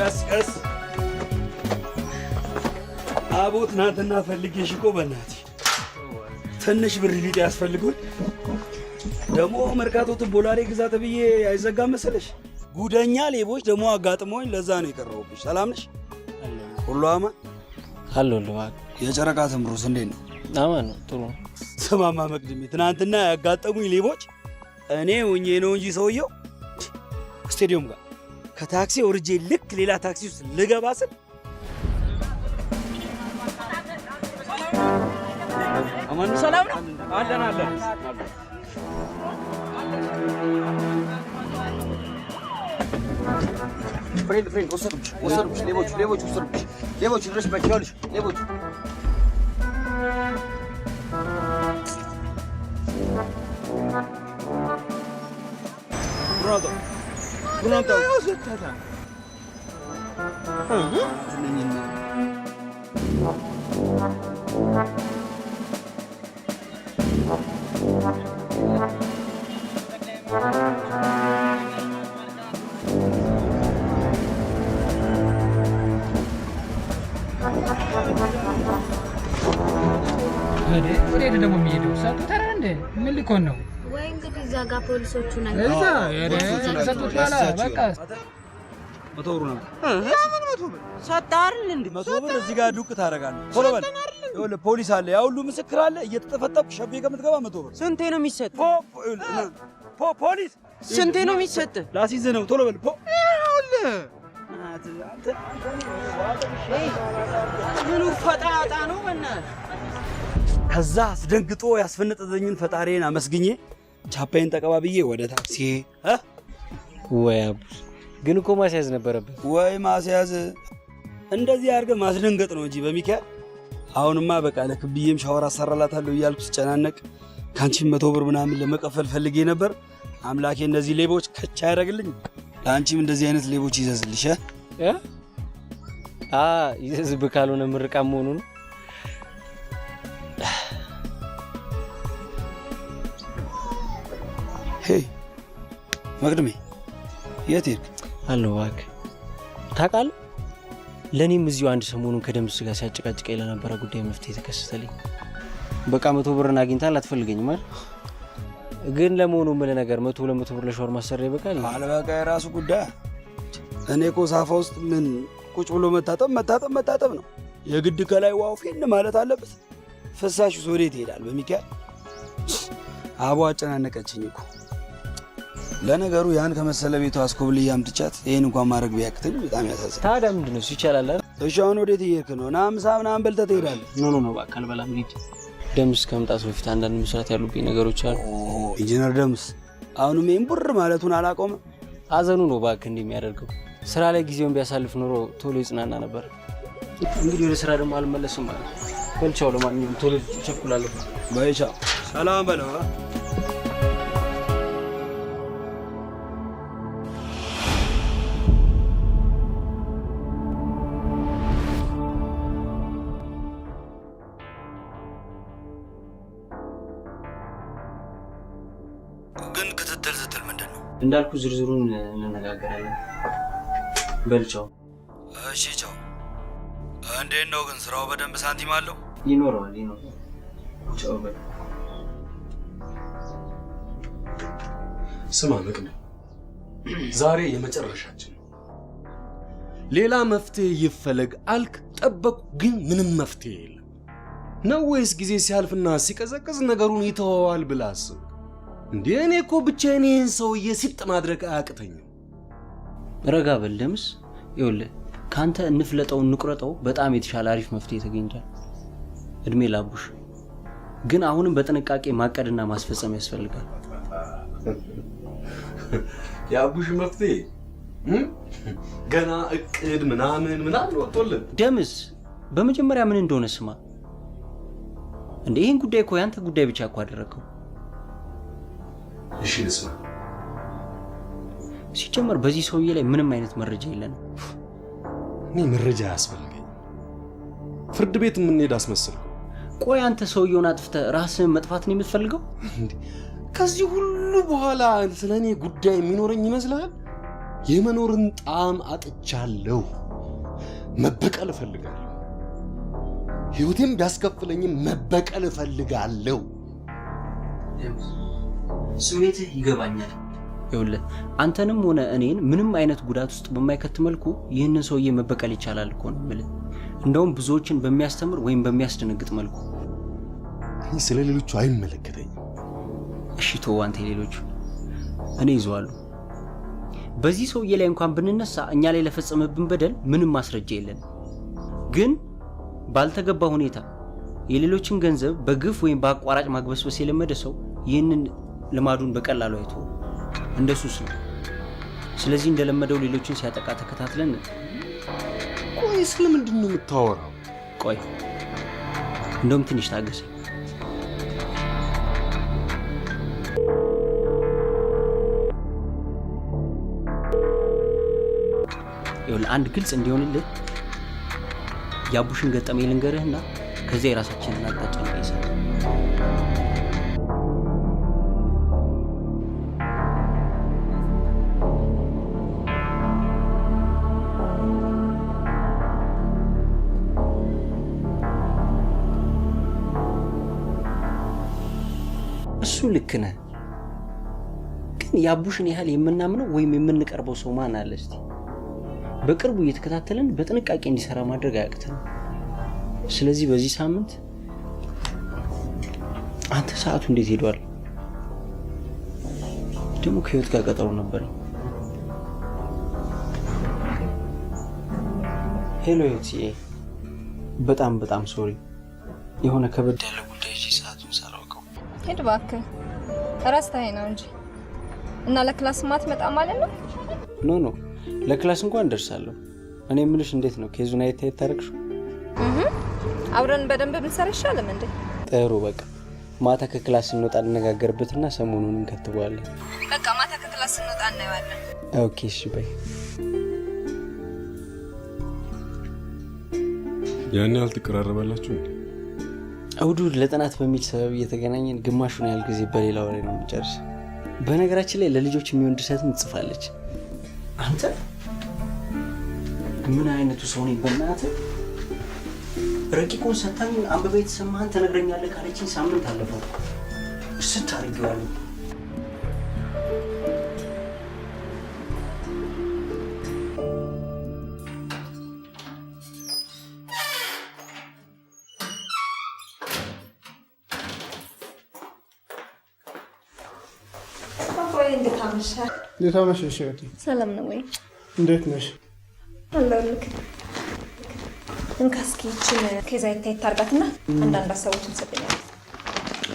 ቀስ አቦት ናትና ፈልጌሽ እኮ በእናትሽ ትንሽ ብር ሊጥ ያስፈልጉን። ደግሞ መርካቶ ቦላሬ ግዛ ተብዬ አይዘጋም መሰለሽ? ጉደኛ ሌቦች ደግሞ አጋጥሞኝ ለዛ ነው የቀረቡብሽ። ሰላም ነሽ? ሁሉ አማን አለሁልህ። የጨረቃ ትምሩስ እንዴት ነው? አማን ነው፣ ጥሩ ነው። ስማማ መቅድሜ፣ ትናንትና ያጋጠሙኝ ሌቦች እኔ ሆኜ ነው እንጂ ሰውየው ስቴዲየም ጋር ከታክሲ ወርጄ ልክ ሌላ ታክሲ ውስጥ ልገባ ስል አማን ሰላም ነው? አለን ፍሬንድ ወሰዱብሽ ሌቦች ወሰዱብሽ ሌቦች ድረስ በኪያልሽ ሌቦች ብራዶ ዘታታ ወዴት ደግሞ የሚሄደው? ሰጡት አይደል እንዴ? ምን ሊኮን ነው? ወይ እንግዲህ እዛ ጋር ፖሊሶቹ ናቸው። እዛ ሰጡት ባላ በቃ መቶ ብር ነው። ለምን መቶ ብር ሰጣር እንዴ? መቶ ብር እዚህ ጋር ዱቅ ታደርጋለህ። ቶሎ በል። ይኸውልህ ፖሊስ አለ፣ ያ ሁሉ ምስክር አለ። እየተጠፈጠፍክ ሸቤ ከምትገባ መቶ ብር ስንቴ ነው የሚሰጥ? ፖሊስ ስንቴ ነው የሚሰጥ? ላሲዝህ ነው። ቶሎ በል። ይኸውልህ ምኑ ፈጣጣ ነው በእናትህ። ከዛ አስደንግጦ ያስፈነጠዘኝን ፈጣሪን አመስግኜ ቻፓይን ተቀባብዬ ወደ ታክሲ ወይ አቡሽ ግን እኮ ማስያዝ ነበረበት። ወይ ማስያዝ እንደዚህ አድርገህ ማስደንገጥ ነው እንጂ በሚካኤል አሁንማ በቃ ለክብዬም ሻወር አሰራላታለሁ እያልኩ ስጨናነቅ ካንቺም 100 ብር ምናምን ለመቀፈል ፈልጌ ነበር። አምላኬ እነዚህ ሌቦች ከቻ ያደርግልኝ። ለአንቺም እንደዚህ አይነት ሌቦች ይዘዝልሽ። ይዘዝብ ካልሆነ ምርቃም መሆኑ ነው። ሄይ መቅድሜ የት ሄድክ? አለሁ እባክህ። ታውቃለህ ለእኔም እዚሁ አንድ ሰሞኑን ከደምስ ጋር ሲያጨቃጭቀኝ ለነበረ ጉዳይ መፍትሄ ተከሰተልኝ። በቃ 100 ብርን አግኝታል አትፈልገኝም አይደል? ግን ለመሆኑ ምን ነገር 100 ብር ለሻወር ማሰሪያ ይበቃል? አለበቃ የራሱ ጉዳይ። እኔ እኮ ሳፋ ውስጥ ምን ቁጭ ብሎ መታጠብ ነው። የግድ ከላይ ዋው ፊን ማለት አለበት። ፍሳሹ ወዴት ይሄዳል? በሚካኤል አቧ አጨናነቀችኝ እኮ። ለነገሩ ያን ከመሰለ ቤቷ አስኮብልዬ አምጥቻት ይሄን እንኳን ማድረግ ቢያቅተኝ በጣም ያሳዝናል። ታዲያ ምንድን ነው ይቻላል አይደል? እሺ አሁን ወዴት እየሄድክ ነው? ና ምሳ ምናምን በልተህ ትሄዳለህ። ኖ እባክህ አልበላም። ሂድ። ደምስ ከመምጣቱ በፊት አንዳንድ መስራት ያሉብኝ ነገሮች አሉ። ኢንጂነር ደምስ አሁንም ይሄን ቡር ማለቱን አላቆመም። አዘኑ ነው እባክህ እንዲህ የሚያደርገው። ስራ ላይ ጊዜውን ቢያሳልፍ ኖሮ ቶሎ ይጽናና ነበር። እንግዲህ ወደ ስራ ደግሞ አልመለስም ማለት በልቻው። ለማንኛውም ቶሎ ቸኩላለሁ። በይቻ ሰላም በለው። ግን ክትትል ስትል ምንድን ነው? እንዳልኩ ዝርዝሩን እንነጋገራለን። በልቻው። እሺ ቻው። እንዴት ነው ግን ስራው በደንብ ሳንቲም አለው? ይኖረዋል። ቻው በል። ስማ መቅደም፣ ዛሬ የመጨረሻችን ነው። ሌላ መፍትሄ ይፈለግ አልክ፣ ጠበቁ፣ ግን ምንም መፍትሄ የለም ነው ወይስ ጊዜ ሲያልፍና ሲቀዘቅዝ ነገሩን ይተዋዋል ብለህ አስብ? እንዴ እኔ እኮ ብቻዬን ይህን ሰውዬ ሲጥ ማድረግ አያቅተኝም። ረጋ በል ደምስ። ይኸውልህ ካንተ እንፍለጠው እንቁረጠው በጣም የተሻለ አሪፍ መፍትሄ ተገኝቷል። እድሜ ላቡሽ። ግን አሁንም በጥንቃቄ ማቀድና ማስፈጸም ያስፈልጋል። የአቡሽ መፍትሄ ገና እቅድ ምናምን ወጥቶልን። ደምስ በመጀመሪያ ምን እንደሆነ ስማ። እንዴ ይህን ጉዳይ እኮ ያንተ ጉዳይ ብቻ እኮ አደረገው። እሺ ልስማ። ሲጀመር በዚህ ሰውዬ ላይ ምንም አይነት መረጃ የለንም። እኔ መረጃ ያስፈልገኝ። ፍርድ ቤት የምንሄድ አስመስልከው። ቆይ አንተ ሰውየውን አጥፍተህ ራስህን መጥፋት ነው የምትፈልገው? ከዚህ ሁሉ በኋላ ስለኔ ጉዳይ የሚኖረኝ ይመስልሃል? የመኖርን ጣዕም አጥቻለሁ። መበቀል እፈልጋለሁ። ሕይወቴም ቢያስከፍለኝም መበቀል እፈልጋለሁ። ስሜትህ ይገባኛል። ይኸውልህ አንተንም ሆነ እኔን ምንም አይነት ጉዳት ውስጥ በማይከት መልኩ ይህንን ሰውዬ መበቀል ይቻላል እኮ ነው የምልህ። እንደውም ብዙዎችን በሚያስተምር ወይም በሚያስደነግጥ መልኩ። ስለ ሌሎቹ አይመለከተኝም። እሺ ተው አንተ ሌሎቹ፣ እኔ ይዘዋለሁ። በዚህ ሰውዬ ላይ እንኳን ብንነሳ እኛ ላይ ለፈጸመብን በደል ምንም ማስረጃ የለንም። ግን ባልተገባ ሁኔታ የሌሎችን ገንዘብ በግፍ ወይም በአቋራጭ ማግበስበስ የለመደ ሰው ይህንን ልማዱን በቀላሉ አይቶ እንደሱስ ነው። ስለዚህ እንደለመደው ሌሎችን ሲያጠቃ ተከታትለን። ቆይ ስለምንድን ነው የምታወራው? ቆይ እንደውም ትንሽ ታገሰኝ። ይኸውልህ አንድ ግልጽ እንዲሆንልህ የአቡሽን ገጠመኝ ልንገርህና ከዚያ የራሳችንን አቅጣጫ እንቀይሳለን። እሱ ልክ ነህ፣ ግን የአቡሽን ያህል የምናምነው ወይም የምንቀርበው ሰው ማን አለ እስቲ? በቅርቡ እየተከታተለን በጥንቃቄ እንዲሰራ ማድረግ አያቅተንም። ስለዚህ በዚህ ሳምንት አንተ ሰዓቱ እንዴት ሄዷል? ደግሞ ከህይወት ጋር ቀጠሮ ነበር። ሄሎ ህይወትዬ፣ በጣም ሶሪ። የሆነ ከበድ ያለ ጉዳይ እሺ፣ ሰዓቱን ሳላውቀው። ሄድ እባክህ፣ እረስታዬ ነው እንጂ እና ለክላስ ማትመጣ ማለት ነው? ኖ ለክላስ እንኳን ደርሳለሁ። እኔ የምልሽ እንዴት ነው ኬዙን አይታየት ታረክሽው? አብረን በደንብ ብንሰራ ይሻላል እንዴ? ጥሩ፣ በቃ ማታ ከክላስ እንወጣ እንነጋገርበትና ሰሞኑን እንከትበዋለን። በቃ ማታ ከክላስ እንወጣ እናየዋለን። ኦኬ እሺ በይ። ያን ያህል ትቀራረባላችሁ እንዴ? እሑድ ለጥናት በሚል ሰበብ እየተገናኘን ግማሹን ያህል ጊዜ በሌላ ወሬ ነው የምንጨርስ። በነገራችን ላይ ለልጆች የሚሆን ድርሰትም ትጽፋለች። አንተ ምን አይነቱ ሰው ነኝ በእናትህ? ረቂቁን ሰታኝ አንብበህ የተሰማህን ተነግረኛለህ ካለችኝ ሳምንት አለፈው። ስታርገዋለሁ። እንዴት አመሸሽ? ሰላም ነው ወይ? እንዴት ነሽ? አለሁልህ። እንካ እስኪ ይህችን ኬዛ ይታይ ታርጋትና አንዳንድ ሀሳቦችን ሰጠኛል።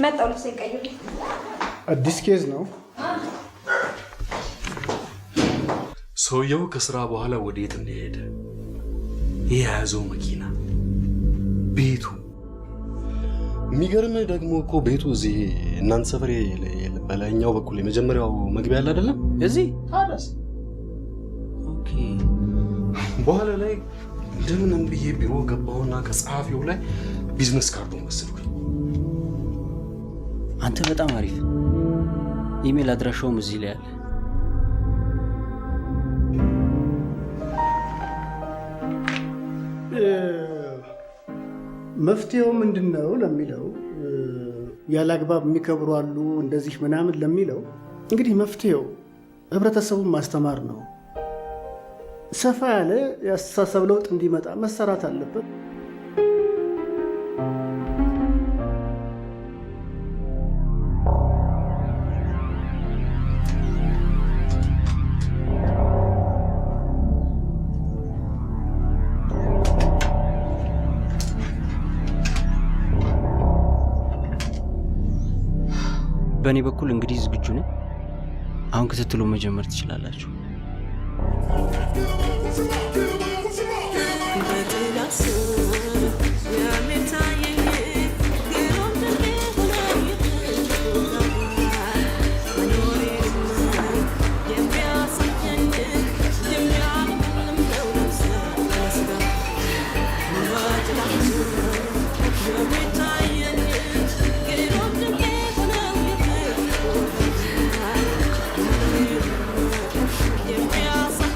መጣሁ። ልብስ ቀይሩ። አዲስ ኬዝ ነው። ሰውየው ከስራ በኋላ ወዴት እንደሄደ፣ የያዘው መኪና፣ ቤቱ። የሚገርምህ ደግሞ እኮ ቤቱ እዚህ እናንተ ሰፈር በላይኛው በኩል የመጀመሪያው መግቢያ አለ አይደለም? እዚህ ታዲያስ። ኦኬ። በኋላ ላይ እንደምንም ብዬ ቢሮ ገባሁና ከጸሐፊው ላይ ቢዝነስ ካርዱን ወሰድኩኝ። አንተ በጣም አሪፍ። ኢሜል አድራሻውም እዚህ ላይ አለ። መፍትሄው ምንድነው ለሚለው ያለ አግባብ የሚከብሩ አሉ እንደዚህ ምናምን ለሚለው እንግዲህ መፍትሄው ህብረተሰቡን ማስተማር ነው። ሰፋ ያለ የአስተሳሰብ ለውጥ እንዲመጣ መሰራት አለበት። በእኔ በኩል እንግዲህ ዝግጁ ነኝ። አሁን ክትትሉን መጀመር ትችላላችሁ። Yeah.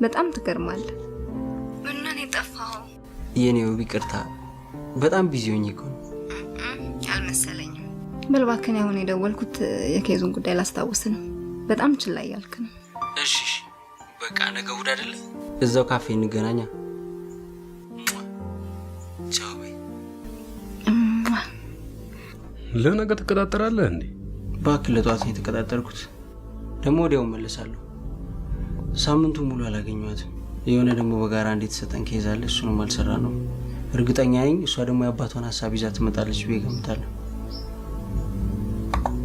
በጣም ትገርማለህ። ምን ነው የጠፋኸው? የኔው ይቅርታ በጣም ቢዚ ሆኜ እኮ ነው። አልመሰለኝም። በል እባክህ አሁን የደወልኩት የኬዙን ጉዳይ ላስታውስ ነው። በጣም ችላ እያልክ ነው። እሺ በቃ ነገ እሑድ አይደለ? እዛው ካፌ እንገናኛ። ቻው በይ። ለነገ ትቀጣጠራለህ እንዴ? እባክህ ለጧት ነው የተቀጣጠርኩት። ደግሞ ወዲያው መለሳለሁ። ሳምንቱ ሙሉ አላገኘኋትም። የሆነ ደግሞ በጋራ እንዴት ሰጠን ኬዝ አለ፣ እሱንም አልሰራ ነው። እርግጠኛ ነኝ እሷ ደግሞ የአባቷን ሀሳብ ይዛ ትመጣለች ብዬ እገምታለሁ።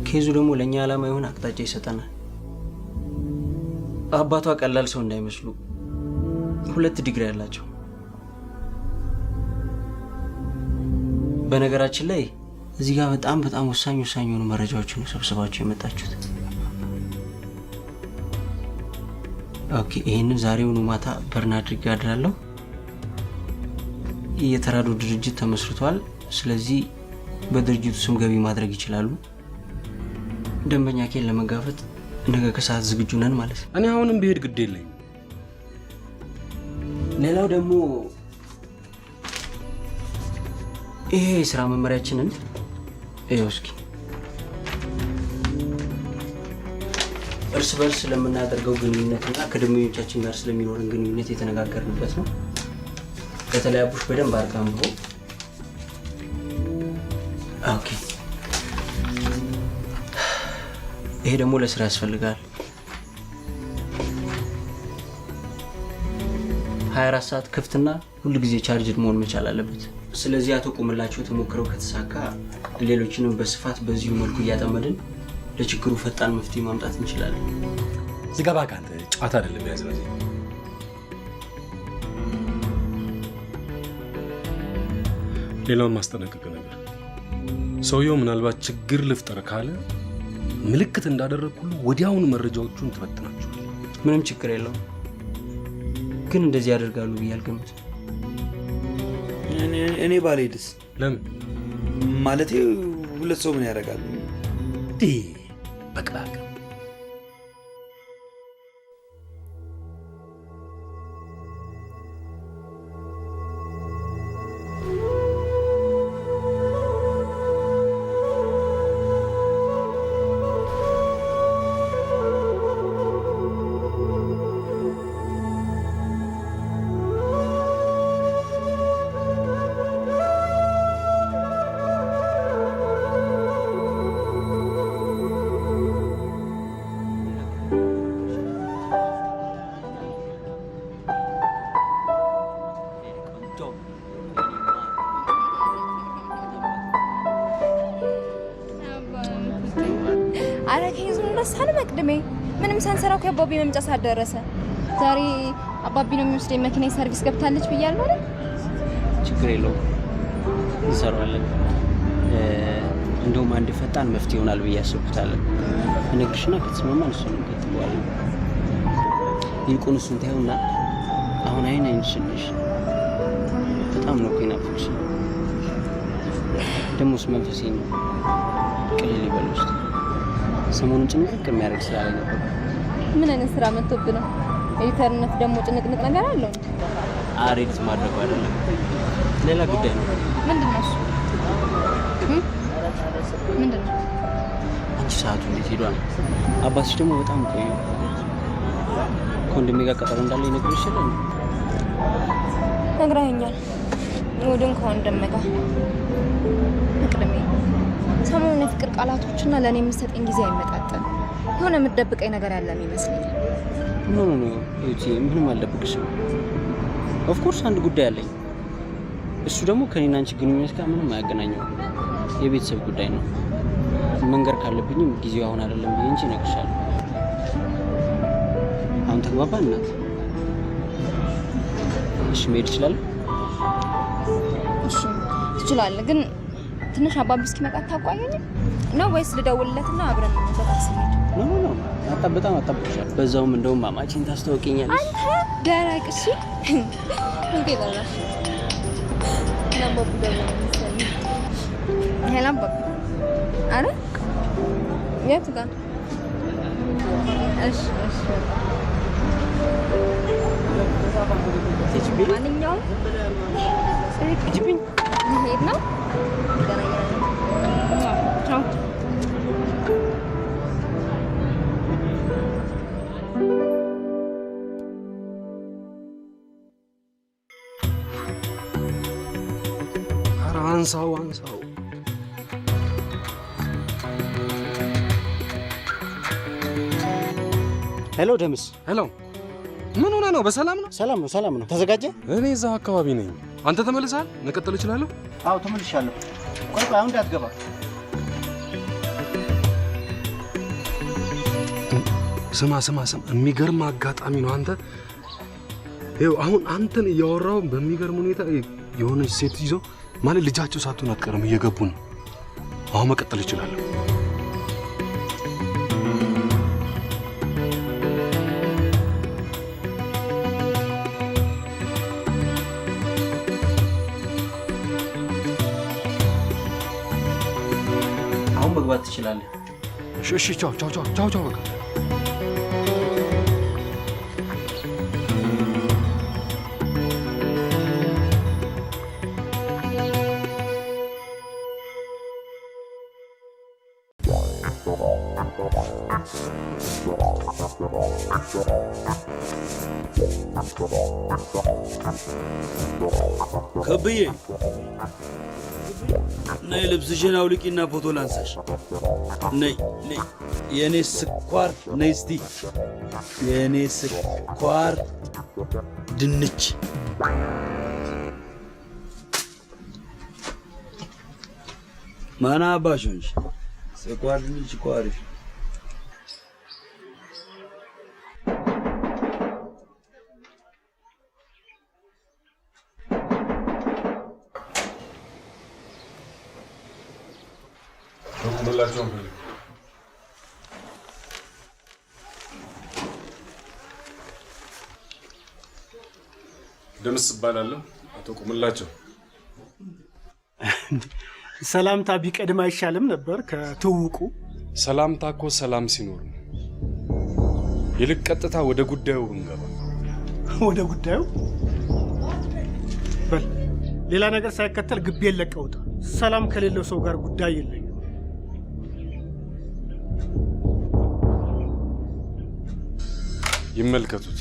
ኬዙ ደግሞ ለእኛ ዓላማ የሆነ አቅጣጫ ይሰጠናል። አባቷ ቀላል ሰው እንዳይመስሉ 2 ዲግሪ ያላቸው። በነገራችን ላይ እዚህ ጋር በጣም ወሳኝ የሆኑ መረጃዎችን ሰብስባችሁ የመጣችሁት። ኦኬ፣ ይሄንን ዛሬውኑ ማታ በርናርድ ጋር አድራለሁ። የተራድኦ ድርጅት ተመስርቷል። ስለዚህ በድርጅቱ ስም ገቢ ማድረግ ይችላሉ። ደንበኛ ኬን ለመጋፈጥ ነገ ከሰዓት ዝግጁ ነን ማለት ነው። እኔ አሁንም ብሄድ ግድ የለኝ። ሌላው ደግሞ ይሄ የስራ መመሪያችንን እስኪ እርስ በርስ ስለምናደርገው ግንኙነትና ከደንበኞቻችን ጋር ስለሚኖረን ግንኙነት የተነጋገርንበት ነው። በተለይ አቡሽ በደንብ አርጋም ነው። ኦኬ፣ ይሄ ደግሞ ለስራ ያስፈልጋል። 24 ሰዓት ክፍትና ሁሉ ጊዜ ቻርጅድ መሆን መቻል አለበት። ስለዚህ አቶ ቁምላቸው ተሞክረው ከተሳካ ሌሎችንም በስፋት በዚሁ መልኩ እያጠመድን ለችግሩ ፈጣን መፍትሄ ማምጣት እንችላለን። ዝገባ ካንተ ጨዋታ አይደለም ያዝራዚ። ሌላውን ማስጠነቀቅ ነገር ሰውየው ምናልባት ችግር ልፍጠር ካለ ምልክት እንዳደረግ ሁሉ ወዲያውኑ መረጃዎቹን ትበትናቸዋል። ምንም ችግር የለውም፣ ግን እንደዚህ ያደርጋሉ ብዬ አልገምትም። እኔ ባልሄድስ? ለምን ማለቴ 2 ሰው ምን ያደርጋሉ? በቅላቅ ረሳን መቅድሜ ምንም ሳንሰራው ከአባቢ መምጫ ሳደረሰ ዛሬ አባቢ ነው የሚወስደኝ መኪና ሰርቪስ ገብታለች ብያለሁ አይደል? ችግር የለውም እንሰራዋለን። እንደውም አንድ ፈጣን መፍትሄ ይሆናል ብዬ አስብኩታለን። እነግርሽና ከተስማማን እሱን እንቀጥለዋለን። ይልቁን እሱን ታዩና አሁን አይንሽልሽ በጣም ነው ከናፍቅሽ። ደሞስ መንፈሴ ነው ቅልል ይበል ውስጥ ሰሞኑን ጭንቅንቅ የሚያደርግ ስራ ላይ ነበር። ምን አይነት ስራ መጥቶብ ነው? ኤዲተርነት ደግሞ ጭንቅንቅ ነገር አለው። አሬት ማድረግ አይደለም ሌላ ጉዳይ ነው። ምንድነው እሱ? ምንድነው? አንቺ ሰዓቱ እንዴት ሄዷል? አባትሽ ደግሞ በጣም ቆዩ። ከወንድሜ ጋር ቀጠሮ እንዳለ ይነግርሽ ይችላል። ነግረኸኛል። ወድን ከወንድሜ ጋር መቅደሜ ሰሞኑን የፍቅር ቃላቶችና ለእኔ የምትሰጠኝ ጊዜ አይመጣጠን። የሆነ የምትደብቀኝ ነገር ያለ ይመስለኛል። ኖ ዩቲ ምንም አልደብቅሽም። ኦፍኮርስ አንድ ጉዳይ አለኝ። እሱ ደግሞ ከኔና አንቺ ግንኙነት ጋር ምንም አያገናኘው የቤተሰብ ጉዳይ ነው። መንገር ካለብኝም ጊዜው አሁን አይደለም ብዬ እንጂ እነግርሻለሁ። አሁን ተግባባን እናት? እሺ መሄድ እችላለሁ? እሺ ትችላለህ፣ ግን ትንሽ አባቢ እስኪመጣ ታቋየኝ ነው ወይስ ልደውልለትና አብረን በታክሲ እንሂድ? ኖ በጣም አጣብቅሻለሁ። በዛውም እንደውም ማማችን ታስተዋውቂኛለሽ። አንተ ደረቅ። እሺ እንዴ ባላሽ ለባቡ ደግሞ መሰለኝ። ሄላ ባቡ አረ የት ጋር? እሺ ማንኛውም እጅብኝ ሄድ ነው ገናኛለን። ቻው አንሳው ሄሎ ደምስ። ሄሎ ምን ሆነ ነው? በሰላም ነው? ሰላም ነው። ተዘጋጀ? እኔ እዛው አካባቢ ነኝ። አንተ ተመልሰሃል? መቀጠል እችላለሁ? አዎ ተመልሻለሁ። ቆይ አሁን እንዳትገባ። ስማ፣ የሚገርም አጋጣሚ ነው። አንተ ይኸው አሁን አንተን እያወራው በሚገርም ሁኔታ የሆነች ሴት ይዞ ማለት ልጃቸው ሳትሆን አትቀርም እየገቡ ነው። አሁን መቀጠል እችላለሁ። አሁን መግባት ትችላለህ። እሺ፣ ቻው በቃ ከብዬ ነይ፣ ልብስሽን አውልቂና ፎቶ ላንሳሽ። ነይ የኔ ስኳር፣ ነይ እስቲ የኔ ስኳር ድንች። ማን አባሽ ሆንሽ? ስኳር ድንች እኮ አሪፍ። ደምስ እባላለሁ። አቶ ቁምላቸው። ሰላምታ ቢቀድም አይሻልም ነበር ከትውውቁ? ሰላምታ እኮ ሰላም ሲኖር ነው። ይልቅ ቀጥታ ወደ ጉዳዩ ብንገባ። ወደ ጉዳዩ በል። ሌላ ነገር ሳይከተል ግቤን ለቀውጣ። ሰላም ከሌለው ሰው ጋር ጉዳይ የለኝም። ይመልከቱት።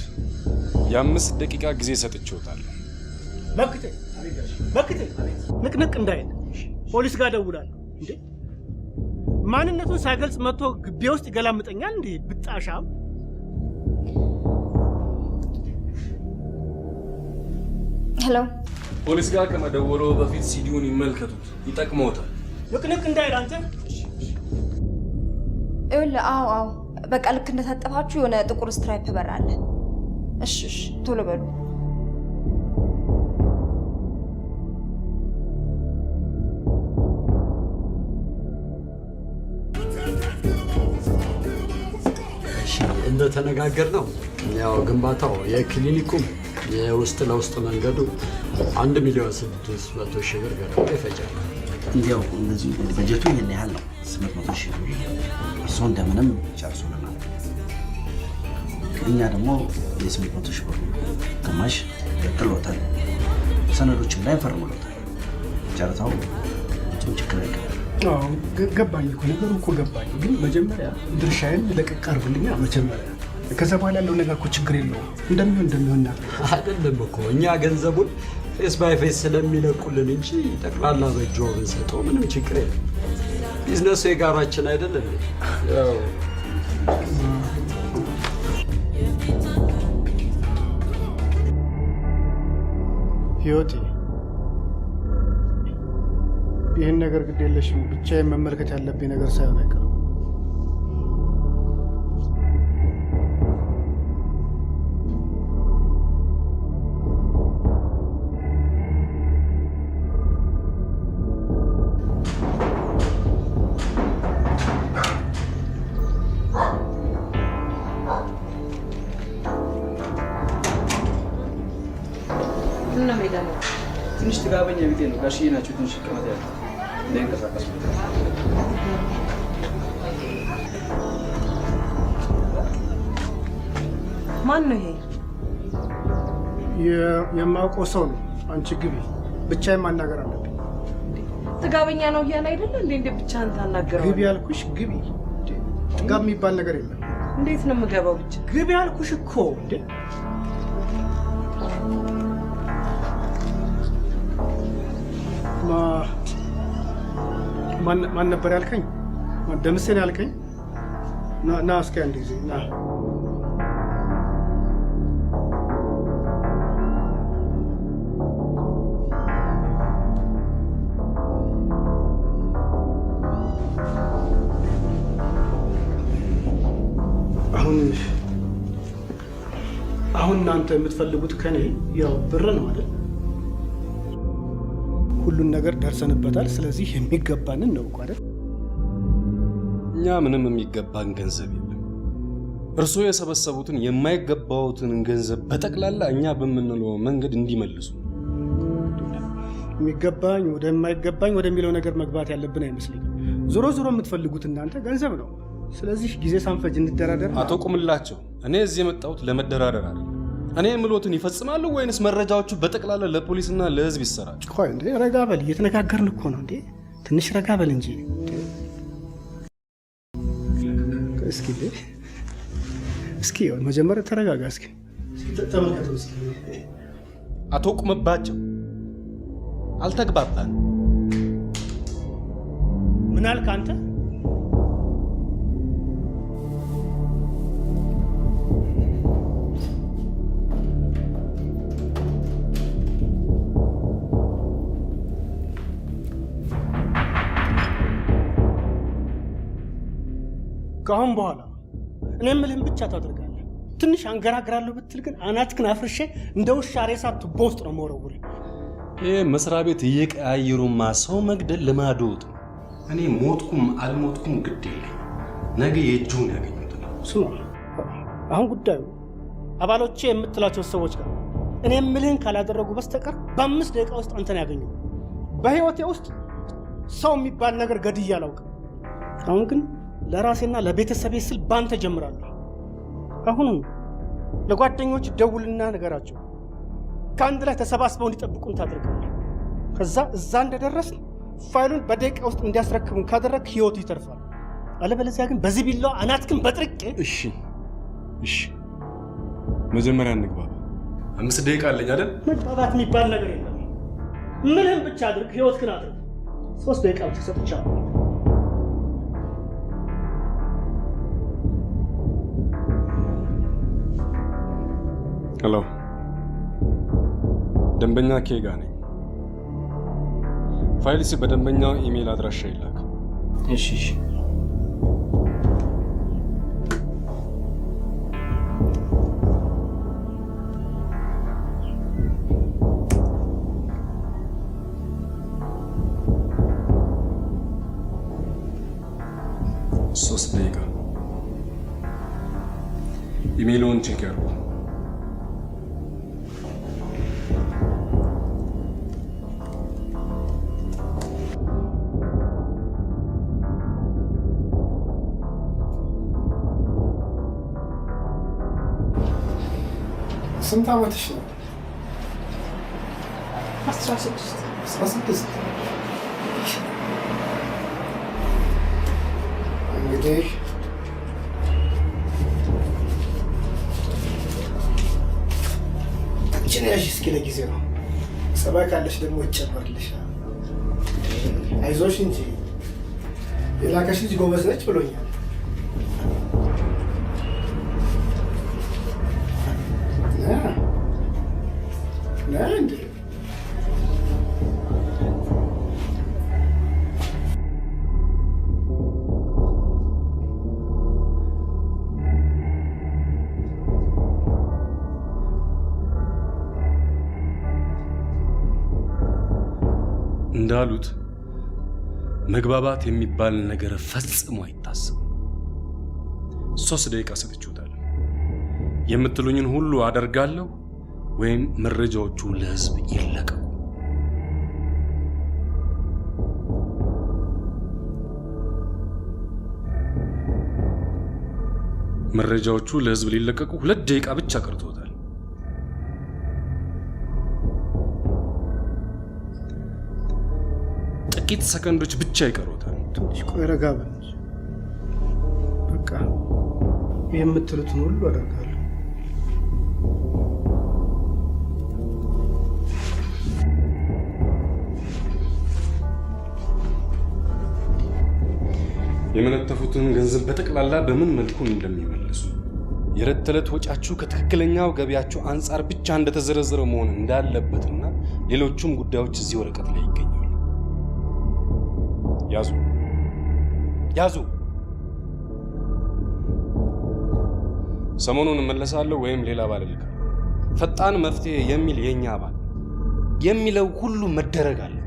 የ5 ደቂቃ ጊዜ ሰጥቼዎታለሁ። በክቴ ንቅንቅ እንዳይል ፖሊስ ጋር ደውላለሁ። እንዴ ማንነቱን ሳይገልጽ መጥቶ ግቤ ውስጥ ይገላምጠኛል እንዴ? ብጣሻም ሄሎ፣ ፖሊስ ጋር ከመደወሎ በፊት ሲዲውን ይመልከቱት፣ ይጠቅመዎታል። ንቅንቅ እንዳይል አንተ። ይኸውልህ፣ አዎ፣ በቃ ልክ እንደታጠፋችሁ የሆነ ጥቁር ስትራይፕ በር አለ። እሺ፣ ቶሎ በሉ። እንደተነጋገር ነው ያው ግንባታው የክሊኒኩም የውስጥ ለውስጥ መንገዱ 1,600,000 ብር ገደማ ይፈጃል። እንዲያው እንደዚህ በጀቱ ይሄን ያህል ነው፣ 800,000 ብር። እርሶ እንደምንም ጨርሱልናል። እኛ ደግሞ የ800,000 ብር ግማሽ ገጥሎታል። ሰነዶችም ላይ ፈርሞሎታል። ጨረታው ብዙም ችግር አይገባም። ገባኝ እኮ ነገሩ እኮ ገባኝ። ግን መጀመሪያ ድርሻዬን ለቀቅ አድርጉልኛ መጀመሪያ። ከዛ በኋላ ያለው ነገር እኮ ችግር የለውም። እንደሚሆን አይደለም እኮ እኛ ገንዘቡን ፌስ ባይ ፌስ ስለሚለቁልን እንጂ ጠቅላላ በእጅ ብንሰጠው ምንም ችግር የለም። ቢዝነሱ የጋራችን አይደለም። ያው ህይወቴ ይህን ነገር ግድ የለሽም። ብቻዬን መመልከት ያለብኝ ነገር ሳይሆን አይቀርም። ትንሽ ጥጋበኛ ቢጤ ነው። ጋሽዬ ናቸው ትንሽ ቀመጥ ያለ እንዳይንቀሳቀሱ። ማን ነው ይሄ? የማውቀው ሰው ነው። አንቺ ግቢ፣ ብቻዬን ማናገር አለብኝ። ጥጋበኛ ነው እያለ አይደለ እንዴ? ብቻህን ታናገረው? ግቢ ያልኩሽ ግቢ። ጥጋብ የሚባል ነገር የለም። እንዴት ነው የምገባው? ብቻ ግቢ ያልኩሽ እኮ እንዴ። ማን ነበር ያልከኝ? ደምሴን ያልከኝ? ና እስኪ አንድ ጊዜ ና። አሁን እናንተ የምትፈልጉት ከኔ ያው ብር ነው አይደል? ሁሉን ነገር ደርሰንበታል። ስለዚህ የሚገባንን ነው እኮ አይደል? እኛ ምንም የሚገባን ገንዘብ የለም። እርስዎ የሰበሰቡትን የማይገባውትን ገንዘብ በጠቅላላ እኛ በምንለው መንገድ እንዲመልሱ። የሚገባኝ ወደ የማይገባኝ ወደሚለው ነገር መግባት ያለብን አይመስለኝም። ዞሮ ዞሮ የምትፈልጉት እናንተ ገንዘብ ነው። ስለዚህ ጊዜ ሳንፈጅ እንደራደር። አቶ ቁምላቸው፣ እኔ እዚህ የመጣሁት ለመደራደር አይደለም። እኔ የምሎትን ይፈጽማሉ ወይንስ መረጃዎቹ በጠቅላላ ለፖሊስና ለህዝብ ይሰራጭ? ቆይ እንዴ፣ ረጋ በል። እየተነጋገርን እኮ ነው እንዴ። ትንሽ ረጋ በል እንጂ። እስኪ መጀመሪያ ተረጋጋ። እስኪ ተመልከቱ። እስኪ አቶ ቁምባቸው፣ አልተግባባን። ምን አልክ አንተ? ከአሁን በኋላ እኔ የምልህን ብቻ ታደርጋለህ። ትንሽ አንገራግራለሁ ብትል ግን አናትህን አፍርሼ እንደ ውሻ ሬሳ ቱቦ ውስጥ ነው የምወረውርህ። ይህ መስሪያ ቤት እየቀያየሩማ ሰው መግደል ልማዶት ነው። እኔ ሞትኩም አልሞትኩም ግድ የለኝ። ነገ የእጁን ያገኙት ነው። ስማ፣ አሁን ጉዳዩ አባሎቼ የምትላቸው ሰዎች ጋር እኔ የምልህን ካላደረጉ በስተቀር በ5 ደቂቃ ውስጥ አንተን ያገኙ። በህይወቴ ውስጥ ሰው የሚባል ነገር ገድዬ አላውቅም። አሁን ግን ለራሴና ለቤተሰቤ ስል ባንተ ጀምራለሁ። አሁን ለጓደኞች ደውልና ነገራቸው ከአንድ ላይ ተሰባስበው እንዲጠብቁን ታደርጋለህ። ከዛ እዛ እንደደረስን ፋይሉን በደቂቃ ውስጥ እንዲያስረክቡን ካደረግ ህይወቱ ይተርፋል። አለበለዚያ ግን በዚህ ቢላዋ አናትክን በጥርቄ። እሺ፣ መጀመሪያ እንግባባ። 5 ደቂቃ አለኝ አይደል? መግባባት የሚባል ነገር የለም። ምንም ብቻ አድርግ፣ ህይወትህን አድርግ። 3 ደቂቃ ብቻ ሰጥቻለሁ። ሄሎ፣ ደንበኛ ኬጋ ነኝ። ፋይልስ በደንበኛው ኢሜል አድራሻ ይላክ። እሺ። ሶስት ደቂቃ ኢሜሉን ቼክ ያርጉ። ስንት ዓመትሽ ነው? 16 እንግዲህ እችን ያዥ እስኪ ለጊዜ ነው። ጸባይ ካለሽ ደግሞ ይጨመርልሻል። አይዞሽ እንጂ የላከሽ ልጅ ጎበዝ ነች ብሎኛል። እንዴ እንዳሉት መግባባት የሚባል ነገር ፈጽሞ አይታሰብም። 3 ደቂቃ ሰጥቼዎታለሁ። የምትሉኝን ሁሉ አደርጋለሁ ወይም መረጃዎቹ ለህዝብ ይለቀቁ። መረጃዎቹ ለህዝብ ሊለቀቁ 2 ደቂቃ ብቻ ቀርቶታል። ጥቂት ሰከንዶች ብቻ ይቀሩታል። ትንሽ ቆይ፣ ረጋ በል። በቃ የምትሉትን ሁሉ አደርጋለሁ። የመነተፉትን ገንዘብ በጠቅላላ በምን መልኩ እንደሚመልሱ፣ የዕለት ተዕለት ወጫችሁ ከትክክለኛው ገቢያችሁ አንጻር ብቻ እንደተዘረዘረ መሆን እንዳለበትና ሌሎቹም ጉዳዮች እዚህ ወረቀት ላይ ይገኛሉ። ያዙ ያዙ። ሰሞኑን እመለሳለሁ ወይም ሌላ ባል እልካለሁ። ፈጣን መፍትሄ የሚል የኛ ባል የሚለው ሁሉ መደረግ አለበት።